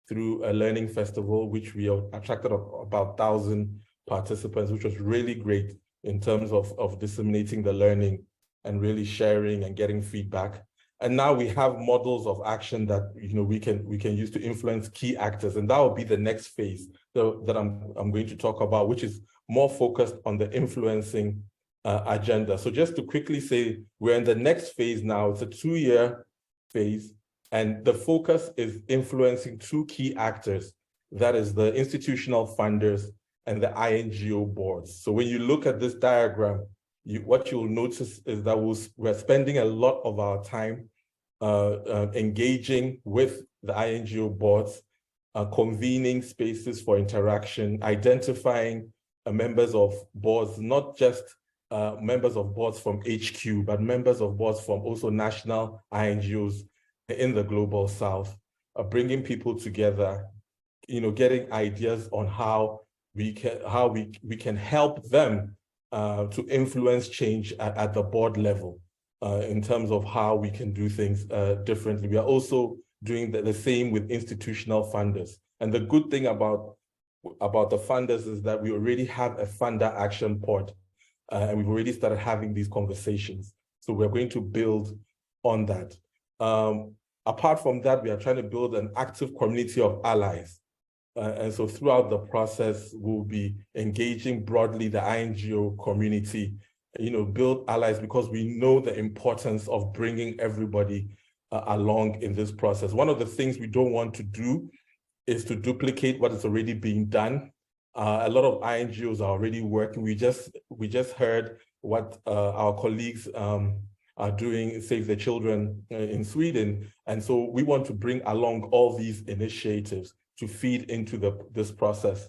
through a learning festival, which we attracted about 1,000 participants, which was really great in terms of disseminating the learning and really sharing and getting feedback. And now we have models of action that we can use to influence key actors, and that will be the next phase that I'm going to talk about, which is more focused on the influencing agenda. So just to quickly say, we're in the next phase now. It's a 2-year phase, and the focus is influencing 2 key actors. That is the institutional funders and the INGO boards. So when you look at this diagram, what you'll notice is that we're spending a lot of our time engaging with the INGO boards, convening spaces for interaction, identifying members of boards, not just members of boards from HQ, but members of boards from also national INGOs in the global South, bringing people together, getting ideas on how we can help them to influence change at the board level in terms of how we can do things differently. We are also doing the same with institutional funders. And the good thing about the funders is that we already have a funder action pod, and we've already started having these conversations. So we're going to build on that. Apart from that, we are trying to build an active community of allies. And so throughout the process, we'll be engaging broadly the INGO community, build allies, because we know the importance of bringing everybody along in this process. One of the things we don't want to do is to duplicate what is already being done. A lot of INGOs are already working. We just heard what our colleagues are doing, Save the Children in Sweden. And so we want to bring along all these initiatives to feed into this process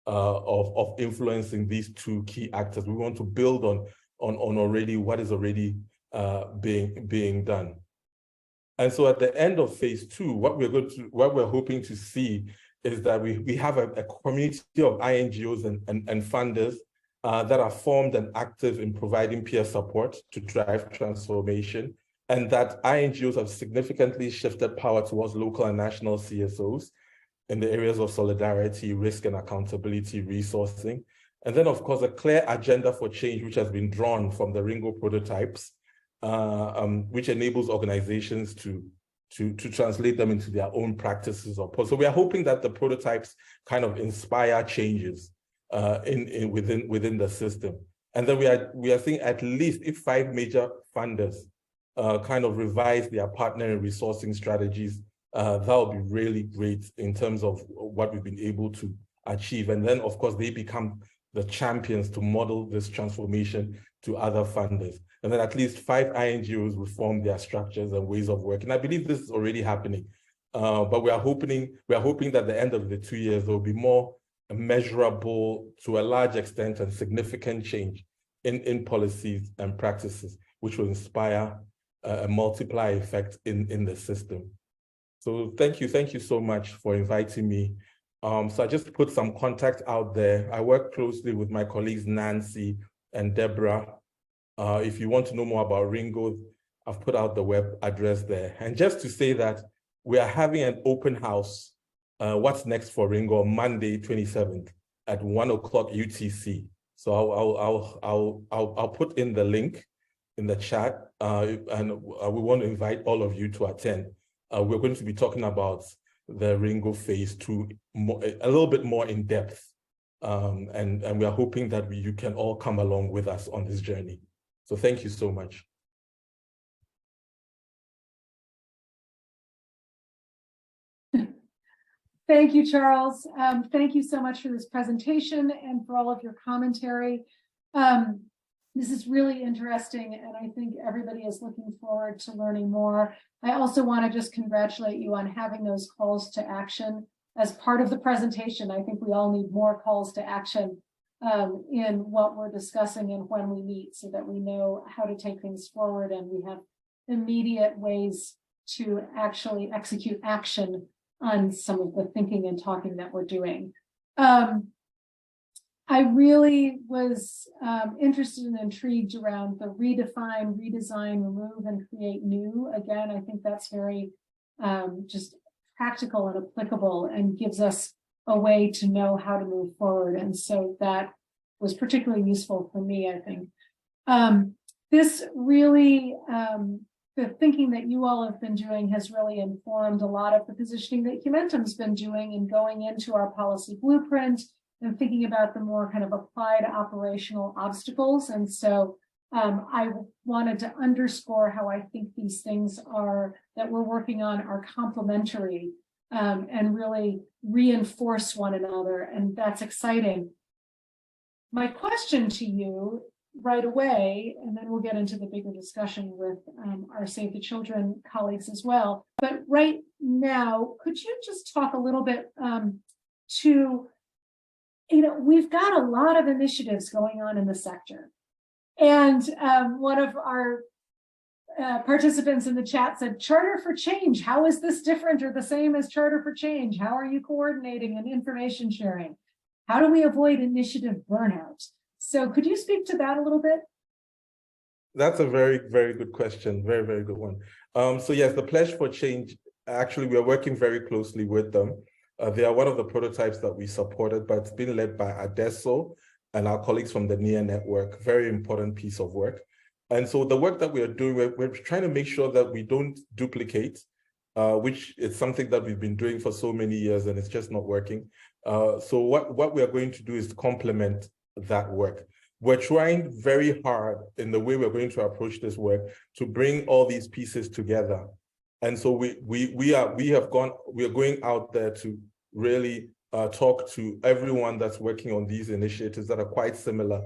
of influencing these 2 key actors. We want to build on already what is already being done. And so at the end of phase 2, what we're hoping to see is that we have a community of INGOs and funders that are formed and active in providing peer support to drive transformation, and that INGOs have significantly shifted power towards local and national CSOs in the areas of solidarity, risk and accountability, resourcing. And then, of course, a clear agenda for change, which has been drawn from the INGO prototypes, which enables organizations to translate them into their own practices. So we are hoping that the prototypes kind of inspire changes within the system. And then we are seeing at least if 5 major funders kind of revise their partner and resourcing strategies, that would be really great in terms of what we've been able to achieve. And then, of course, they become the champions to model this transformation to other funders. And then at least 5 INGOs reform their structures and ways of working. I believe this is already happening, but we are hoping that at the end of the 2 years, there will be more measurable, to a large extent, and significant change in policies and practices, which will inspire a multiplier effect in the system. So thank you so much for inviting me. So I just put some contact out there. I work closely with my colleagues Nancy and Deborah. If you want to know more about RINGO, I've put out the web address there. And just to say that we are having an open house, What's Next for RINGO, on Monday 27th at 1 o'clock UTC. So I'll put in the link in the chat, and we want to invite all of you to attend. We're going to be talking about the RINGO phase 2 a little bit more in depth, and we are hoping that you can all come along with us on this journey. So thank you so much. Thank you, Charles. Thank you so much for this presentation and for all of your commentary. This is really interesting, and I think everybody is looking forward to learning more. I also want to just congratulate you on having those calls to action as part of the presentation. I think we all need more calls to action in what we're discussing and when we meet, so that we know how to take things forward and we have immediate ways to actually execute action on some of the thinking and talking that we're doing. I really was interested and intrigued around the redefine, redesign, remove, and create new. Again, I think that's very just practical and applicable, and gives us a way to know how to move forward. And so that was particularly useful for me, I think. This really, the thinking that you all have been doing has really informed a lot of the positioning that Humentum's been doing in going into our policy blueprint and thinking about the more kind of applied operational obstacles. And so I wanted to underscore how I think these things that we're working on are complementary and really reinforce one another. And that's exciting. My question to you right away, and then we'll get into the bigger discussion with our Save the Children colleagues as well. But right now, could you just talk a little bit to, we've got a lot of initiatives going on in the sector. And one of our participants in the chat said, Charter for Change, how is this different or the same as Charter for Change? How are you coordinating and information sharing? How do we avoid initiative burnout? So could you speak to that a little bit? That's a very, very good question. Very, very good one. So yes, the Pledge for Change, actually, we are working very closely with them. They are one of the prototypes that we supported, but it's been led by Adesso and our colleagues from the NIA network. Very important piece of work. And so the work that we are doing, we're trying to make sure that we don't duplicate, which is something that we've been doing for so many years and it's just not working. So what we are going to do is complement that work. We're trying very hard in the way we're going to approach this work to bring all these pieces together. And so we are going out there to really talk to everyone that's working on these initiatives that are quite similar,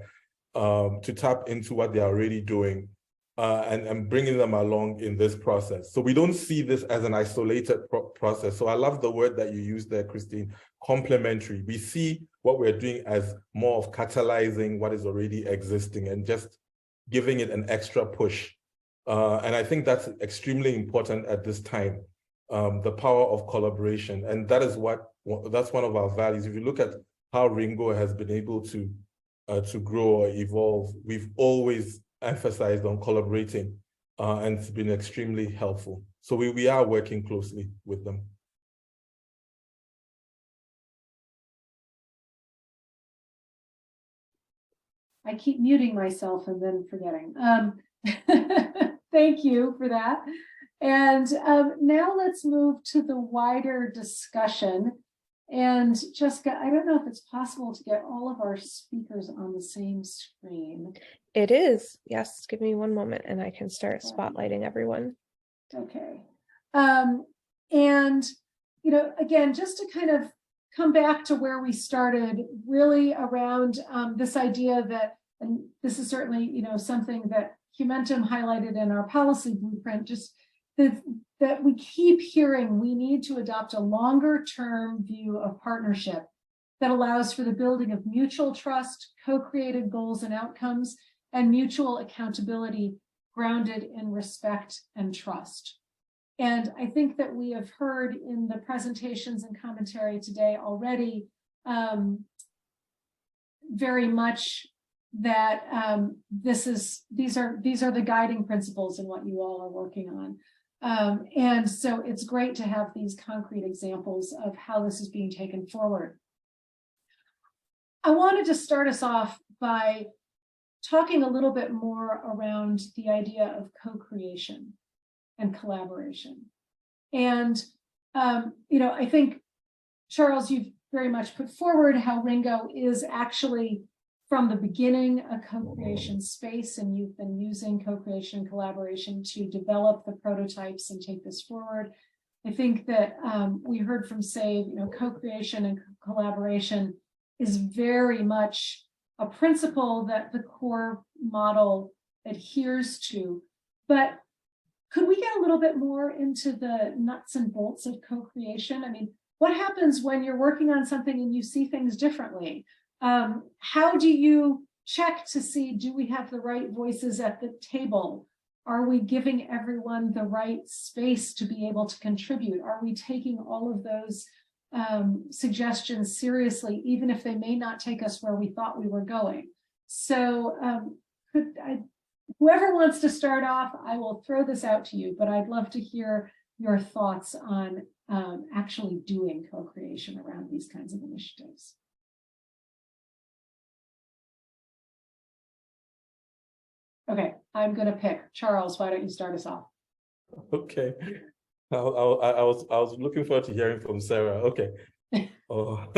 to tap into what they're already doing and bringing them along in this process. So we don't see this as an isolated process. So I love the word that you used there, Christine, complementary. We see what we're doing as more of catalyzing what is already existing and just giving it an extra push. And I think that's extremely important at this time, the power of collaboration. And that is that's one of our values. If you look at how RINGO has been able to grow or evolve, we've always emphasized on collaborating, and it's been extremely helpful. So we are working closely with them. I keep muting myself and then forgetting. Thank you for that. And now let's move to the wider discussion. And Jessica, I don't know if it's possible to get all of our speakers on the same screen. It is. Yes. Give me one moment and I can start spotlighting everyone. Okay. And, again, just to kind of come back to where we started, really around this idea that, and this is certainly, something that Humentum highlighted in our policy blueprint, just that we keep hearing we need to adopt a longer term view of partnership that allows for the building of mutual trust, co-created goals and outcomes, and mutual accountability grounded in respect and trust. And I think that we have heard in the presentations and commentary today already very much that these are the guiding principles in what you all are working on. And so it's great to have these concrete examples of how this is being taken forward. I wanted to start us off by talking a little bit more around the idea of co-creation and collaboration. And, I think, Charles, you've very much put forward how INGO is actually from the beginning a co-creation space, and you've been using co-creation collaboration to develop the prototypes and take this forward. I think that we heard from SAVE, co-creation and collaboration is very much a principle that the core model adheres to. But could we get a little bit more into the nuts and bolts of co-creation? I mean, what happens when you're working on something and you see things differently? How do you check to see, do we have the right voices at the table? Are we giving everyone the right space to be able to contribute? Are we taking all of those suggestions seriously, even if they may not take us where we thought we were going? So whoever wants to start off, I will throw this out to you, but I'd love to hear your thoughts on actually doing co-creation around these kinds of initiatives. Okay, I'm going to pick. Charles, why don't you start us off? Okay. I was looking forward to hearing from Sarah. Okay. or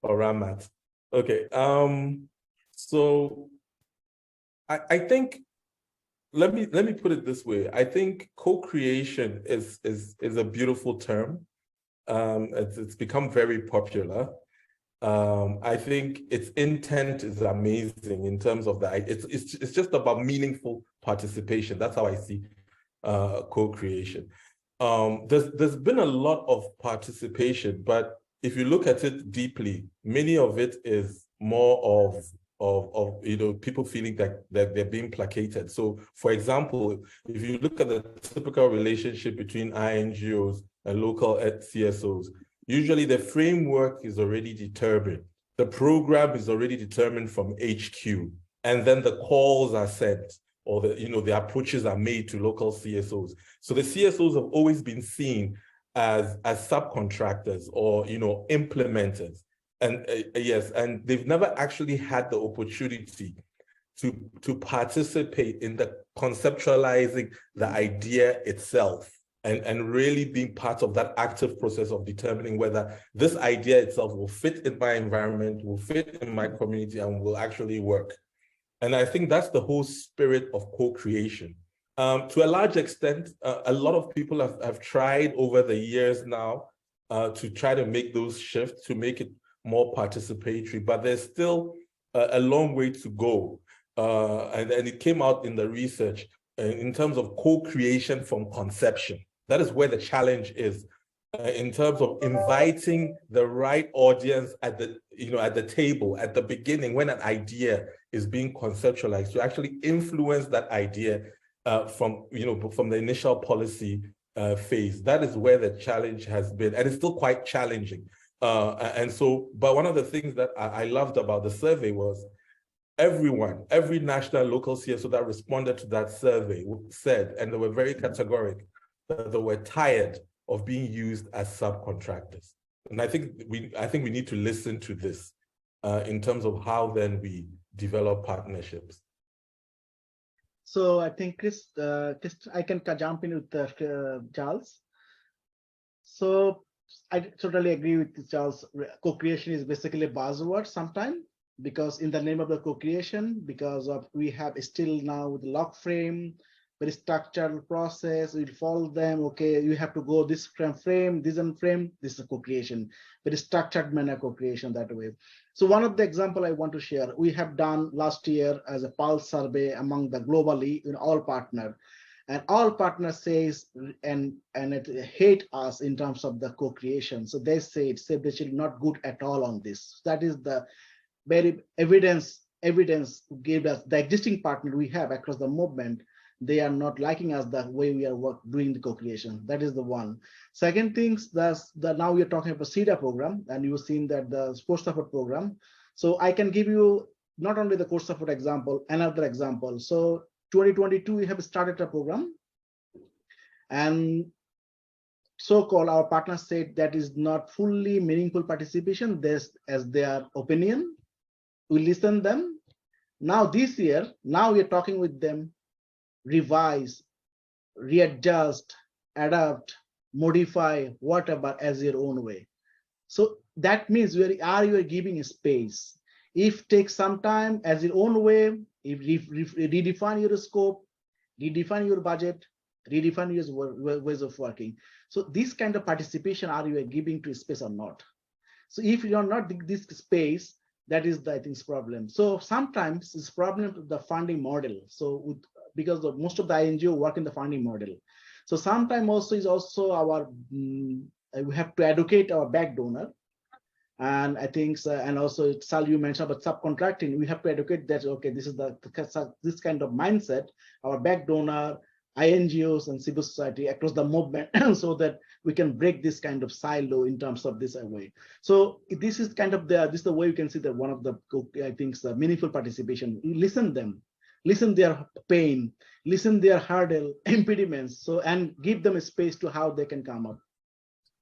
Ramat. Okay. So I think let me put it this way. I think co-creation is a beautiful term. It's become very popular. I think its intent is amazing in terms of that. It's just about meaningful participation. That's how I see co-creation. There's been a lot of participation, but if you look at it deeply, many of it is more of people feeling that they're being placated. So, for example, if you look at the typical relationship between INGOs and local CSOs, usually the framework is already determined. The program is already determined from HQ, and then the calls are sent, or the approaches are made to local CSOs. So the CSOs have always been seen as subcontractors or implementers. And yes, and they've never actually had the opportunity to participate in the conceptualizing the idea itself and really being part of that active process of determining whether this idea itself will fit in my environment, will fit in my community, and will actually work. And I think that's the whole spirit of co-creation. To a large extent, a lot of people have tried over the years now to try to make those shifts, to make it more participatory, but there's still a long way to go. And it came out in the research in terms of co-creation from conception. That is where the challenge is, in terms of inviting the right audience at the table at the beginning when an idea is being conceptualized, to actually influence that idea from the initial policy phase. That is where the challenge has been, and it's still quite challenging. But one of the things that I loved about the survey was every national local CSO that responded to that survey said, and they were very categoric, that they were tired of being used as subcontractors. And I think we need to listen to this in terms of how then we develop partnerships. So I think Chris, I can jump in with Charles. So I totally agree with Charles. Co-creation is basically a buzzword sometimes, because in the name of the co-creation, because of we have still now the lock frame, very structured process, we'll follow them. Okay, you have to go this frame, this frame, this is co-creation, very structured manner co-creation that way. So one of the example I want to share, we have done last year as a pulse survey among the globally in all partner, and all partners says and it hate us in terms of the co-creation. So they say it's basically not good at all on this. That is the very evidence gave us the existing partner we have across the movement. They are not liking us the way we are doing the co-creation. That is the one. Second things, now we are talking about CEDA program, and you've seen that the sports support program. So I can give you not only the course support example, another example. So 2022, we have started a program, and so-called our partners said that is not fully meaningful participation. This as their opinion. We listen them. Now this year, now we are talking with them, revise, readjust, adapt, modify, whatever as your own way. So that means you are giving a space. If take some time as your own way, if redefine your scope, redefine your budget, redefine your ways of working. So this kind of participation, are you giving to space or not? So if you are not this space, that is the, I think, problem. So sometimes it's problem to the funding model. So because most of the INGO work in the funding model. So sometimes also is also our we have to educate our back donor. And I think, and also Sal, you mentioned about subcontracting. We have to educate that, okay, this is this kind of mindset, our back donor, INGOs and civil society across the movement, so that we can break this kind of silo in terms of this way. So this is kind of this is the way you can see that one of the, I think, meaningful participation. You listen them, listen their pain, listen their hurdle, impediments, so and give them a space to how they can come up.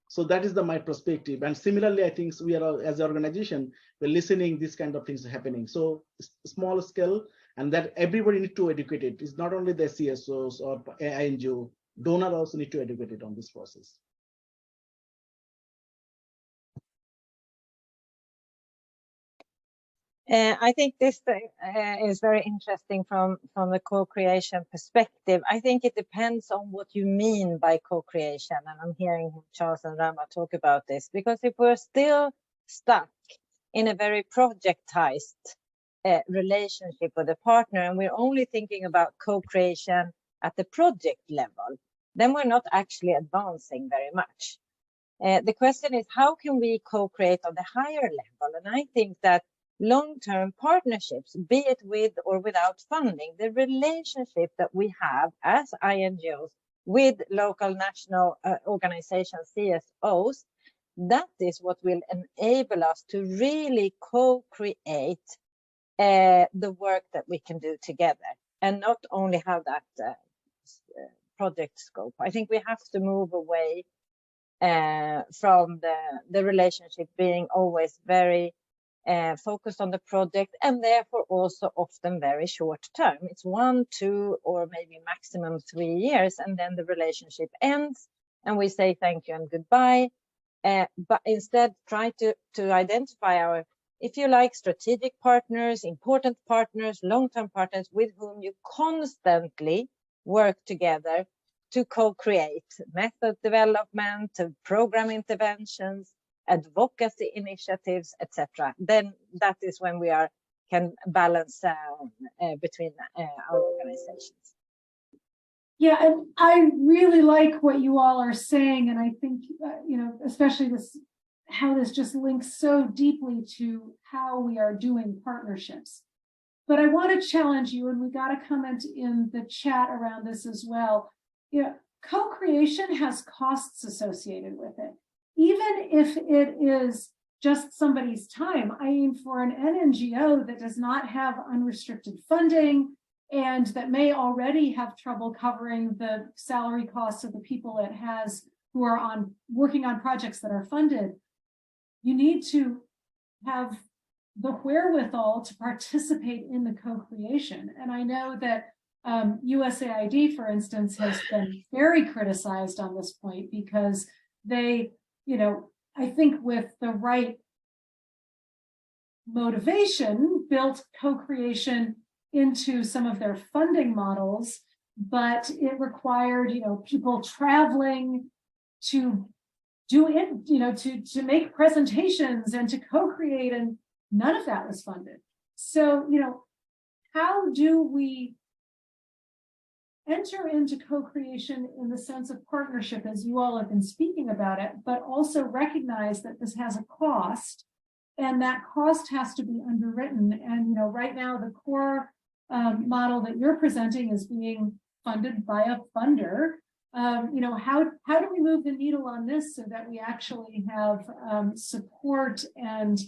So that is my perspective. And similarly, I think we are, as an organization, we're listening, these kind of things are happening. So small scale, and that everybody need to educate it. It's not only the CSOs or INGO, donor also need to educate it on this process. I think this is very interesting from the co-creation perspective. I think it depends on what you mean by co-creation, and I'm hearing Charles and Rama talk about this, because if we're still stuck in a very projectized relationship with a partner, and we're only thinking about co-creation at the project level, then we're not actually advancing very much. The question is, how can we co-create on the higher level? And I think that long-term partnerships, be it with or without funding, the relationship that we have as INGOs with local national organizations, CSOs, that is what will enable us to really co-create the work that we can do together, and not only have that project scope. I think we have to move away from the relationship being always very focused on the project, and therefore also often very short term. It's 1, 2, or maybe maximum 3 years, and then the relationship ends and we say thank you and goodbye. But instead try to identify our, if you like, strategic partners, important partners, long-term partners with whom you constantly work together to co-create method development, program interventions, advocacy initiatives, etc. Then that is when we can balance between our organizations. Yeah, and I really like what you all are saying, and I think especially how this just links so deeply to how we are doing partnerships. But I want to challenge you, and we got a comment in the chat around this as well. Co-creation has costs associated with it. Even if it is just somebody's time, I mean, for an NNGO that does not have unrestricted funding and that may already have trouble covering the salary costs of the people it has who are working on projects that are funded, you need to have the wherewithal to participate in the co-creation. And I know that USAID, for instance, has been very criticized on this point because they, I think with the right motivation built co-creation into some of their funding models, but it required, people traveling to do it, to make presentations and to co-create, and none of that was funded. So, how do we enter into co-creation in the sense of partnership, as you all have been speaking about it, but also recognize that this has a cost, and that cost has to be underwritten. And right now the core model that you're presenting is being funded by a funder. How do we move the needle on this so that we actually have support and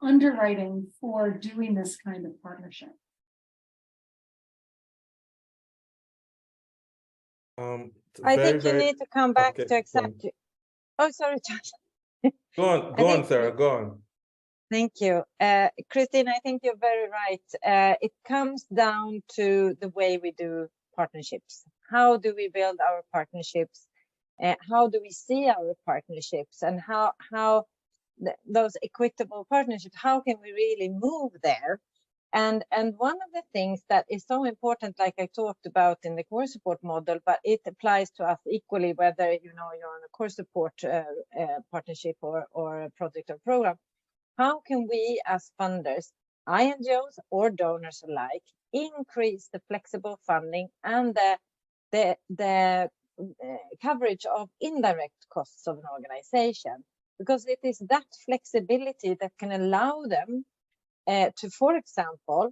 underwriting for doing this kind of partnership? I think you need to come back to exactly. Oh, sorry, Josh. Go on, Sarah. Go on. Thank you, Christine. I think you're very right. It comes down to the way we do partnerships. How do we build our partnerships? How do we see our partnerships, and how those equitable partnerships? How can we really move there? And one of the things that is so important, like I talked about in the core support model, but it applies to us equally, whether you're on a core support partnership or a project or program. How can we as funders, INGOs or donors alike, increase the flexible funding and the coverage of indirect costs of an organization? Because it is that flexibility that can allow them to, for example,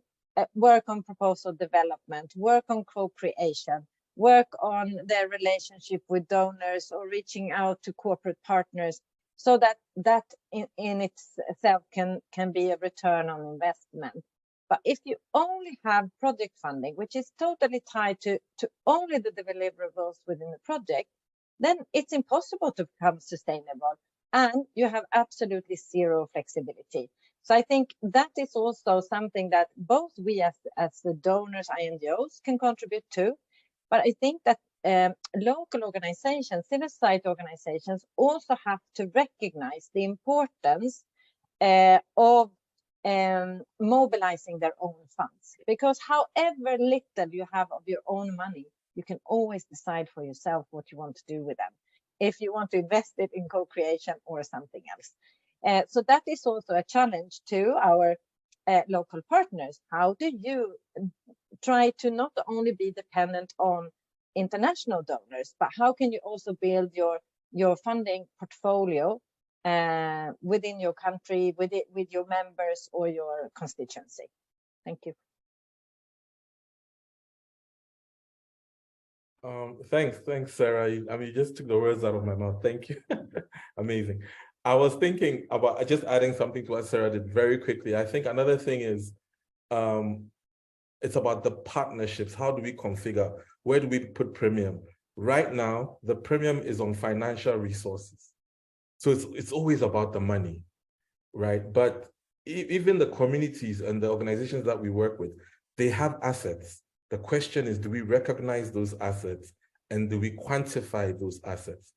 work on proposal development, work on co-creation, work on their relationship with donors or reaching out to corporate partners, so that in itself can be a return on investment. But if you only have project funding, which is totally tied to only the deliverables within the project, then it's impossible to become sustainable, and you have absolutely zero flexibility. So I think that is also something that both we as the donors, INGOs, can contribute to. But I think that local organizations, civil society organizations, also have to recognize the importance of mobilizing their own funds. Because however little you have of your own money, you can always decide for yourself what you want to do with them, if you want to invest it in co-creation or something else. So that is also a challenge to our local partners. How do you try to not only be dependent on international donors, but how can you also build your funding portfolio within your country, with your members or your constituency? Thank you. Thanks, Sarah. I mean, you just took the words out of my mouth. Thank you. Amazing. I was thinking about just adding something to what Sarah did very quickly. I think another thing is it's about the partnerships. How do we configure? Where do we put premium? Right now, the premium is on financial resources. So it's always about the money, right? But even the communities and the organizations that we work with, they have assets. The question is, do we recognize those assets and do we quantify those assets?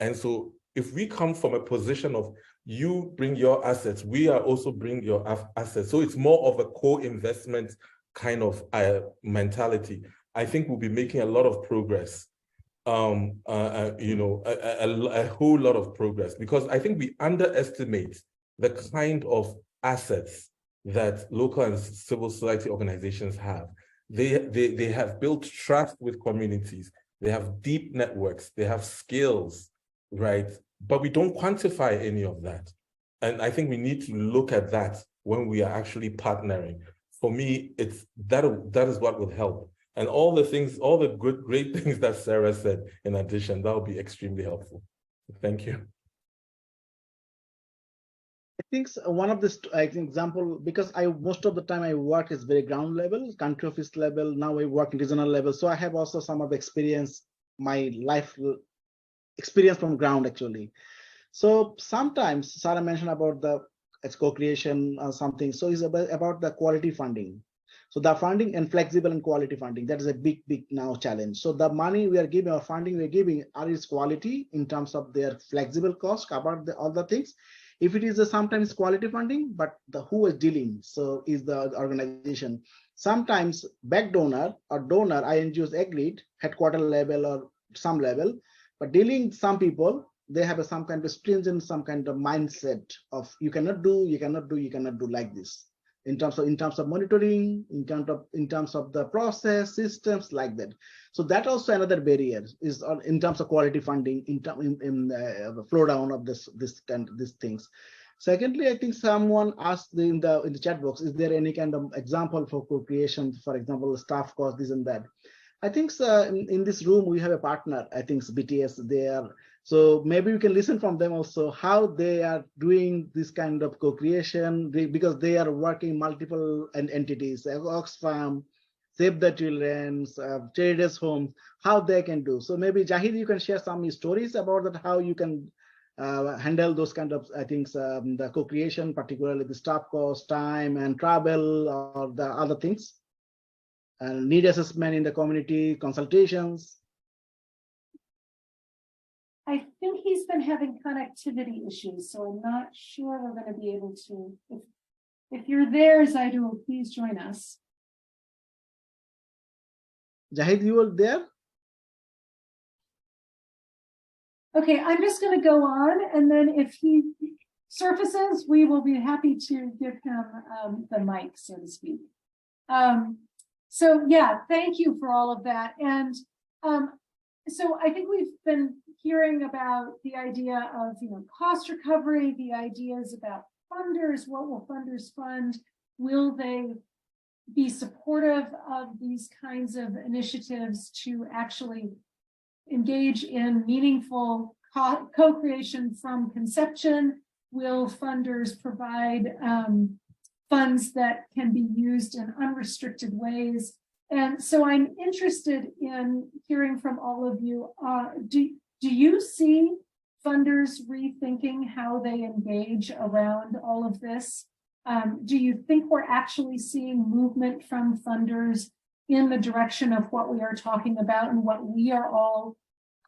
And so if we come from a position of you bring your assets, we are also bring your assets. So it's more of a co-investment kind of mentality. I think we'll be making a lot of progress, a whole lot of progress, because I think we underestimate the kind of assets that local and civil society organizations have. They have built trust with communities. They have deep networks. They have skills, right? But we don't quantify any of that. And I think we need to look at that when we are actually partnering. For me, it's that is what would help. And all the things, all the great things that Sarah said, in addition, that will be extremely helpful. Thank you. I think one of the example, because most of the time I work is very ground level, country office level. Now I work in regional level, so I have also some of the experience, my life experience from ground actually. So sometimes Sarah mentioned about the co-creation or something. So it's about the quality funding. So the funding and flexible and quality funding, that is a big now challenge. So the money we are giving or funding we are giving are its quality in terms of their flexible cost, cover all the things. If it is sometimes quality funding, but who is dealing, so is the organization. Sometimes back donor or donor INGOs agreed headquarter level or some level, but dealing some people, they have some kind of stringent, some kind of mindset of you cannot do like this. In terms of monitoring, in terms of the process systems like that. So that also another barrier is in terms of quality funding, in the flow down of these things. Secondly, I think someone asked in the chat box, is there any kind of example for co-creation, for example, staff cost, this and that? I think in this room we have a partner. I think it's BTS. They are. So maybe we can listen from them also how they are doing this kind of co-creation, because they are working multiple entities, Oxfam, Save the Children, Charities Homes, how they can do. So maybe Jahid, you can share some stories about that, how you can handle those kind of, I think, the co-creation, particularly the staff cost, time and travel, or the other things, and need assessment in the community, consultations. I think he's been having connectivity issues, so I'm not sure we're going to be able to. If you're there, Zaidu, please join us. Jahid, you are there? Okay, I'm just going to go on, and then if he surfaces, we will be happy to give him the mic, so to speak. So yeah, thank you for all of that. And so I think we've been hearing about the idea of, cost recovery, the ideas about funders. What will funders fund? Will they be supportive of these kinds of initiatives to actually engage in meaningful co-creation from conception? Will funders provide funds that can be used in unrestricted ways? And so I'm interested in hearing from all of you. Do you see funders rethinking how they engage around all of this? Do you think we're actually seeing movement from funders in the direction of what we are talking about and what we are all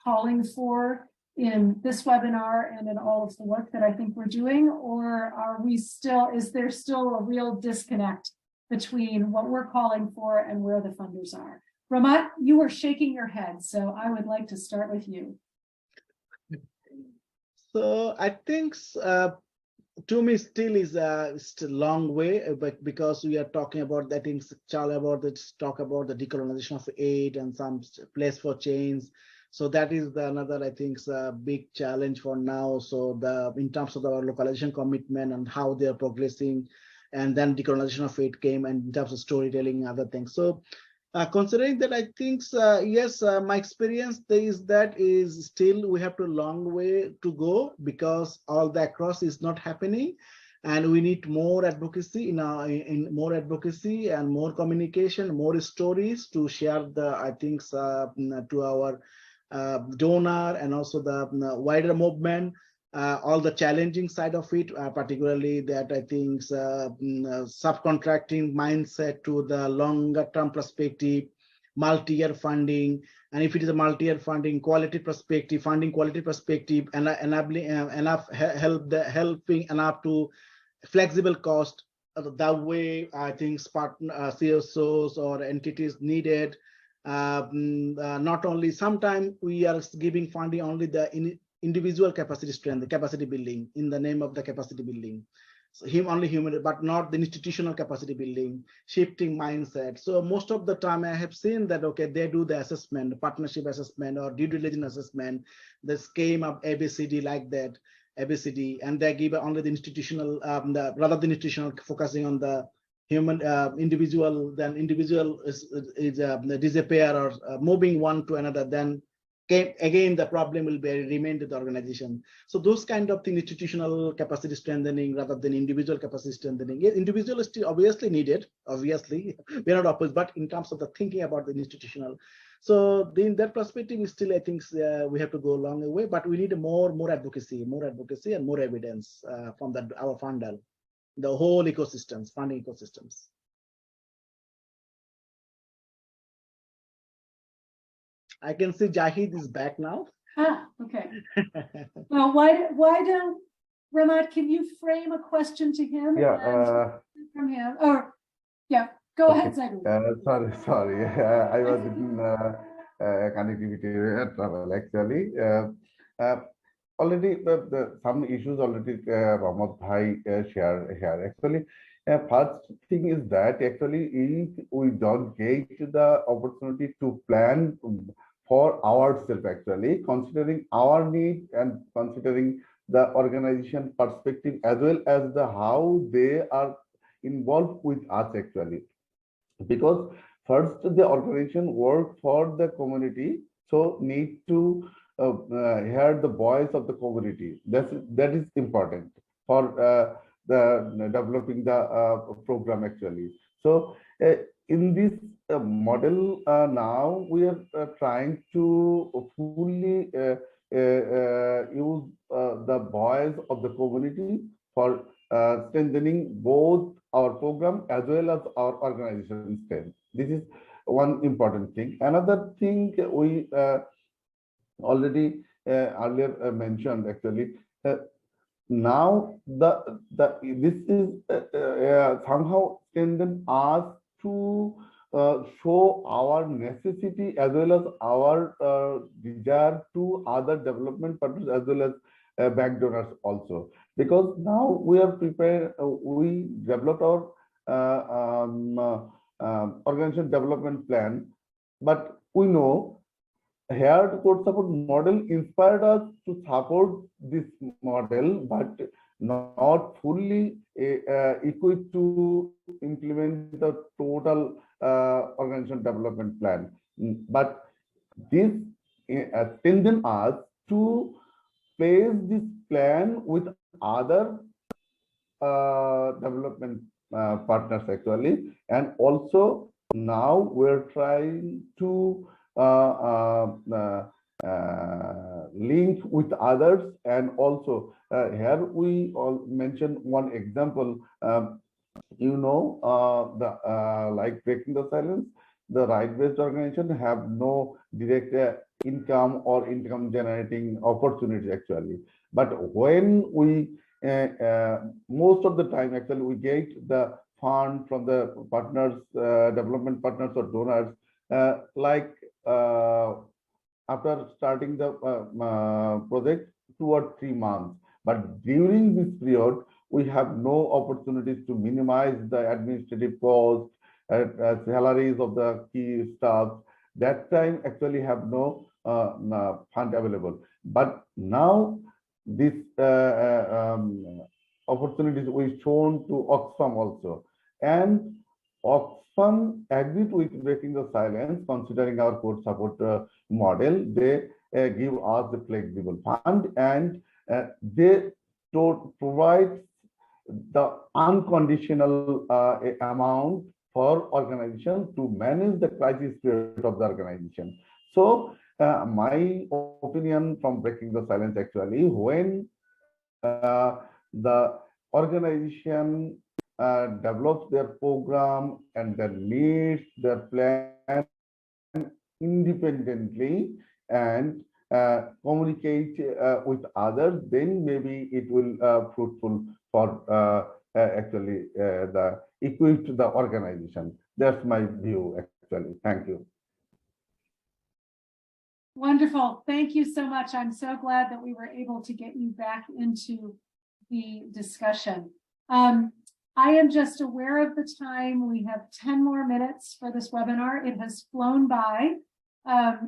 calling for in this webinar and in all of the work that I think we're doing? Or is there still a real disconnect between what we're calling for and where the funders are? Ramat, you were shaking your head, so I would like to start with you. So I think to me still is a long way, but because we are talking about that things, talk about the decolonization of aid and some place for change. So that is another, I think, a big challenge for now. So in terms of our localization commitment and how they are progressing, and then decolonization of aid came, and in terms of storytelling and other things. So considering that, I think, yes, my experience is that is still we have a long way to go, because all the across is not happening, and we need more advocacy in more advocacy and more communication, more stories to share I think, to our donor and also the wider movement. All the challenging side of it, particularly that I think subcontracting mindset to the longer term perspective, multi-year funding, and if it is a multi-year funding, quality perspective, funding quality perspective, and enabling helping enough to flexible cost. That way, I think CSOs or entities needed. Not only sometimes we are giving funding only the individual capacity strength, the capacity building in the name of the capacity building. So only human, but not the institutional capacity building, shifting mindset. So most of the time I have seen that, okay, they do the assessment, partnership assessment or due diligence assessment, the scheme of ABCD like that, ABCD, and they give only the institutional, rather than institutional, focusing on the human individual, then individual is disappear or moving one to another, then again the problem will remain to the organization. So those kind of things, institutional capacity strengthening rather than individual capacity strengthening. Yes, individual is still obviously needed, obviously we're not opposed, but in terms of the thinking about the institutional. So in that perspective, still I think we have to go a long way, but we need more advocacy and more evidence from our funder, the whole ecosystems, funding ecosystems. I can see Jahid is back now. Ah, okay. Well, why don't, Ramat, can you frame a question to him? Yeah. From him, or, yeah, go ahead, Zagu. Sorry. I was in connectivity trouble actually. Already some issues already Ramat Bhai shared here. Actually, first thing is that actually if we don't get the opportunity to plan for ourselves, actually considering our need and considering the organization perspective as well as the how they are involved with us actually, because first the organization work for the community, so need to hear the voice of the community. That is important for the developing the program actually. So in this model now we are trying to fully use the voice of the community for strengthening both our program as well as our organization strength. This is one important thing. Another thing we already earlier mentioned actually. Now this is somehow strengthen us to show our necessity as well as our desire to other development partners as well as bank donors also, because now we are prepared. We developed our organization development plan, but we know here code support model inspired us to support this model, but not fully equipped to implement the total organization development plan. But this strengthens us to place this plan with other development partners actually, and also now we're trying to link with others, and also here we all mention one example. Like Breaking the Silence, the right-based organization have no direct income or income generating opportunities actually, but when we most of the time actually we get the fund from the partners, development partners or donors, after starting the project 2 or 3 months. But during this period, we have no opportunities to minimize the administrative cost, salaries of the key staff. That time actually have no fund available. But now this opportunities we shown to Oxfam also, and Oxfam agreed with Breaking the Silence, considering our code support model. They give us the flexible fund, and they provide the unconditional amount for organization to manage the crisis period of the organization. So my opinion from Breaking the Silence actually, when the organization develops their program and their needs, their plan independently and communicate with others, then maybe it will fruitful for actually the equipped the organization. That's my view actually. Thank you. Wonderful. Thank you so much. I'm so glad that we were able to get you back into the discussion. I am just aware of the time. We have 10 more minutes for this webinar. It has flown by.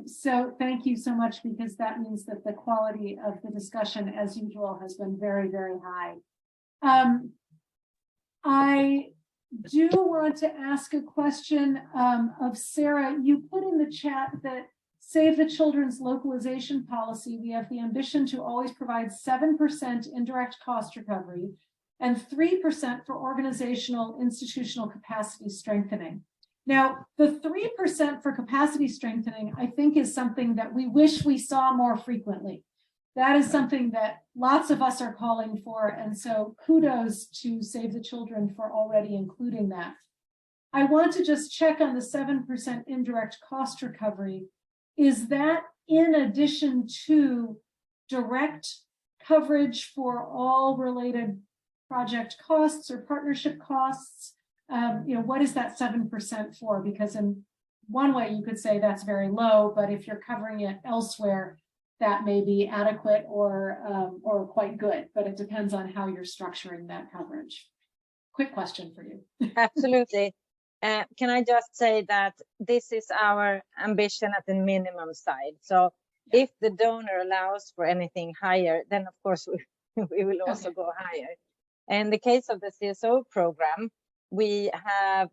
So thank you so much, because that means that the quality of the discussion, as usual, has been very, very high. I do want to ask a question of Sarah. You put in the chat that Save the Children's localization policy, we have the ambition to always provide 7% indirect cost recovery and 3% for organizational institutional capacity strengthening. Now, the 3% for capacity strengthening, I think, is something that we wish we saw more frequently. That is something that lots of us are calling for, and so kudos to Save the Children for already including that. I want to just check on the 7% indirect cost recovery. is that in addition to direct coverage for all related project costs or partnership costs? What is that 7% for? Because in one way you could say that's very low, but if you're covering it elsewhere, that may be adequate or quite good, but it depends on how you're structuring that coverage. Quick question for you. Absolutely. Can I just say that this is our ambition at the minimum side. So if the donor allows for anything higher, then of course we will also go higher. In the case of the CSO program, we have,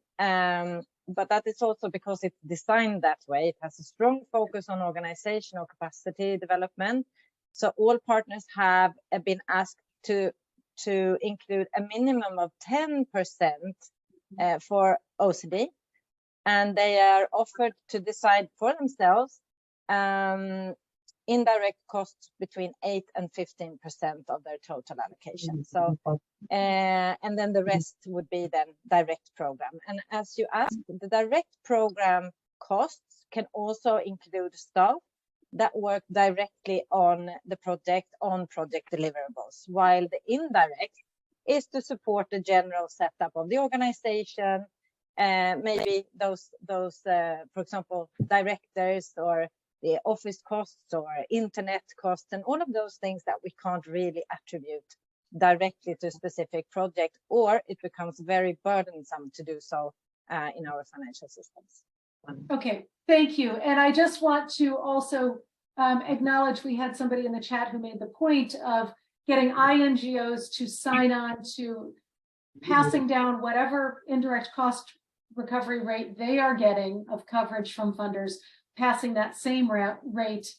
but that is also because it's designed that way. It has a strong focus on organizational capacity development. So all partners have been asked to include a minimum of 10% for OCD, and they are offered to decide for themselves indirect costs between 8 and 15% of their total allocation. So, and then the rest would be then direct program. And as you asked, the direct program costs can also include staff that work directly on the project, on project deliverables, while the indirect is to support the general setup of the organization, maybe those for example, directors or the office costs or internet costs and all of those things that we can't really attribute directly to a specific project, or it becomes very burdensome to do so in our financial systems. Okay, thank you. And I just want to also acknowledge we had somebody in the chat who made the point of getting INGOs to sign on to passing down whatever indirect cost recovery rate they are getting of coverage from funders, passing that same rate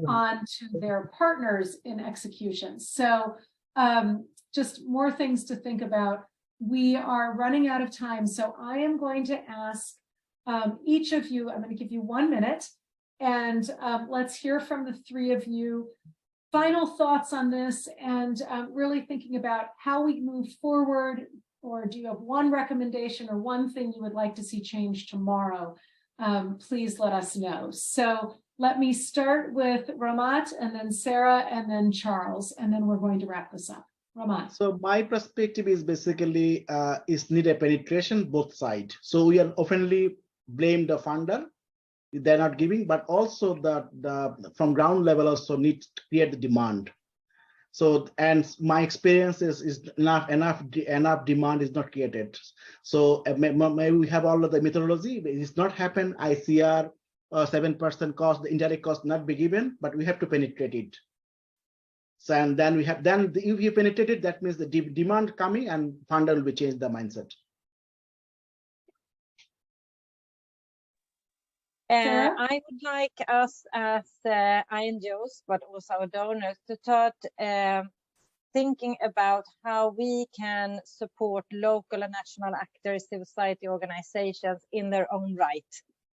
on to their partners in execution. So just more things to think about. We are running out of time, so I am going to ask each of you, I'm going to give you 1 minute, and let's hear from the three of you. Final thoughts on this, and really thinking about how we move forward, or do you have one recommendation or one thing you would like to see change tomorrow? Please let us know. So let me start with Ramat, and then Sarah, and then Charles, and then we're going to wrap this up. Ramat. So my perspective is basically is need a penetration both sides. So we are oftenly blame the funder, they're not giving, but also the from ground level also need to create the demand. So, and my experience is enough demand is not created. So maybe we have all of the methodology, but it's not happen. ICR 7% cost, the indirect cost not be given, but we have to penetrate it. So, and then we have if you penetrate it, that means the demand coming and funder will be change the mindset. I would like us as INGOs, but also our donors, to start thinking about how we can support local and national actors, civil society organizations in their own right,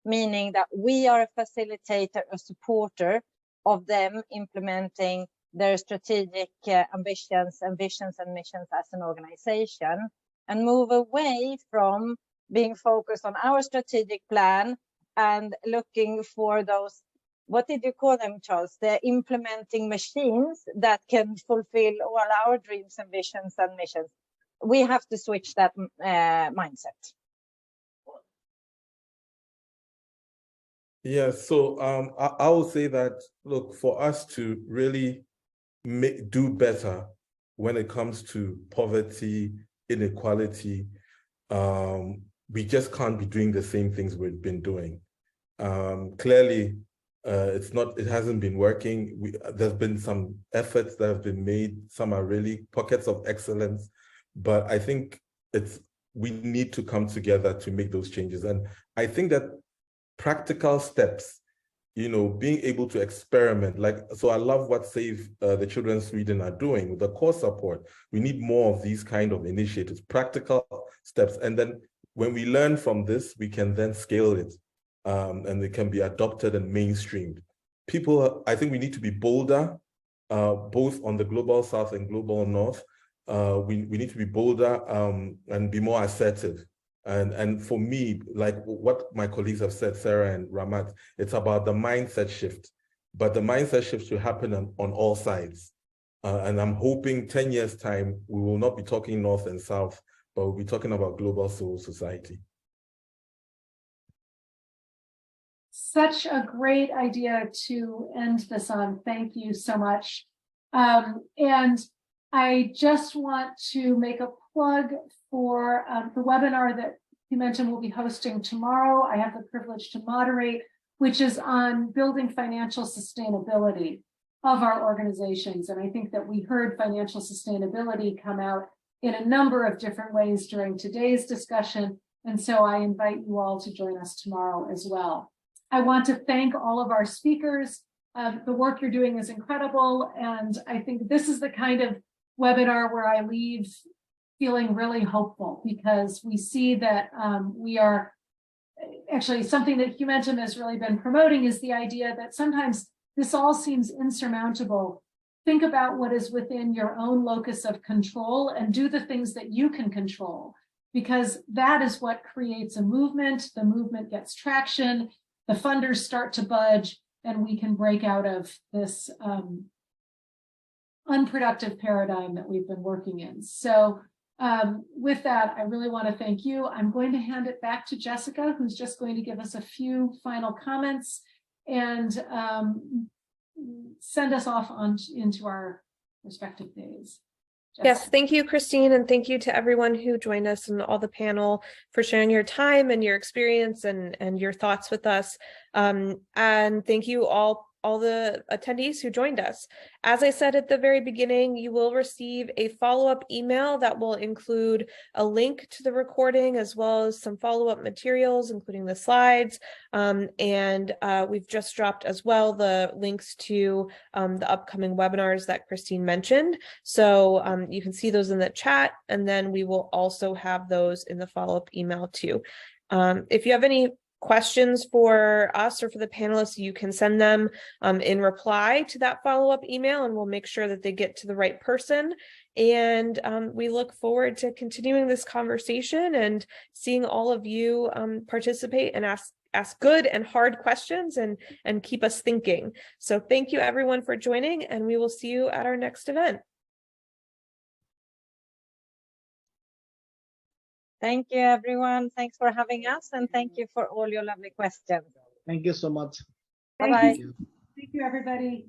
meaning that we are a facilitator, a supporter of them implementing their strategic ambitions and visions and missions as an organization, and move away from being focused on our strategic plan and looking for those, what did you call them, Charles? The implementing machines that can fulfill all our dreams and visions and missions. We have to switch that mindset. Yeah, so I will say that, look, for us to really do better when it comes to poverty, inequality, we just can't be doing the same things we've been doing. Clearly, it hasn't been working. There's been some efforts that have been made. Some are really pockets of excellence, but I think we need to come together to make those changes. And I think that practical steps, being able to experiment, so I love what Save the Children's Reading are doing with the core support. We need more of these kind of initiatives, practical steps. And then when we learn from this, we can then scale it. And it can be adopted and mainstreamed. I think we need to be bolder, both on the global south and global north. We need to be bolder and be more assertive And for me, like what my colleagues have said, Sarah and Ramat, it's about the mindset shift. But the mindset shift should happen on all sides. And I'm hoping 10 years' time, we will not be talking North and South, but we'll be talking about global civil society. Such a great idea to end this on. Thank you so much. And I just want to make a plug for the webinar that Humentum will be hosting tomorrow. I have the privilege to moderate, which is on building financial sustainability of our organizations. And I think that we heard financial sustainability come out in a number of different ways during today's discussion. And so I invite you all to join us tomorrow as well. I want to thank all of our speakers. The work you're doing is incredible. And I think this is the kind of webinar where I leave feeling really hopeful, because we see that we are actually, something that Humentum has really been promoting is the idea that sometimes this all seems insurmountable. Think about what is within your own locus of control and do the things that you can control, because that is what creates a movement. The movement gets traction, the funders start to budge, and we can break out of this unproductive paradigm that we've been working in. So with that, I really want to thank you. I'm going to hand it back to Jessica, who's just going to give us a few final comments and send us off into our respective days. Jessica. Yes, thank you, Christine, and thank you to everyone who joined us and all the panel for sharing your time and your experience and your thoughts with us. And thank you all the attendees who joined us. As I said at the very beginning, you will receive a follow-up email that will include a link to the recording as well as some follow-up materials, including the slides. And we've just dropped as well the links to the upcoming webinars that Christine mentioned. So you can see those in the chat, and then we will also have those in the follow-up email too. If you have any questions for us or for the panelists, you can send them in reply to that follow-up email, and we'll make sure that they get to the right person. And we look forward to continuing this conversation and seeing all of you participate and ask good and hard questions and keep us thinking. So thank you everyone for joining, and we will see you at our next event. Thank you, everyone. Thanks for having us, and thank you for all your lovely questions. Thank you so much. Bye-bye. Thank you, everybody.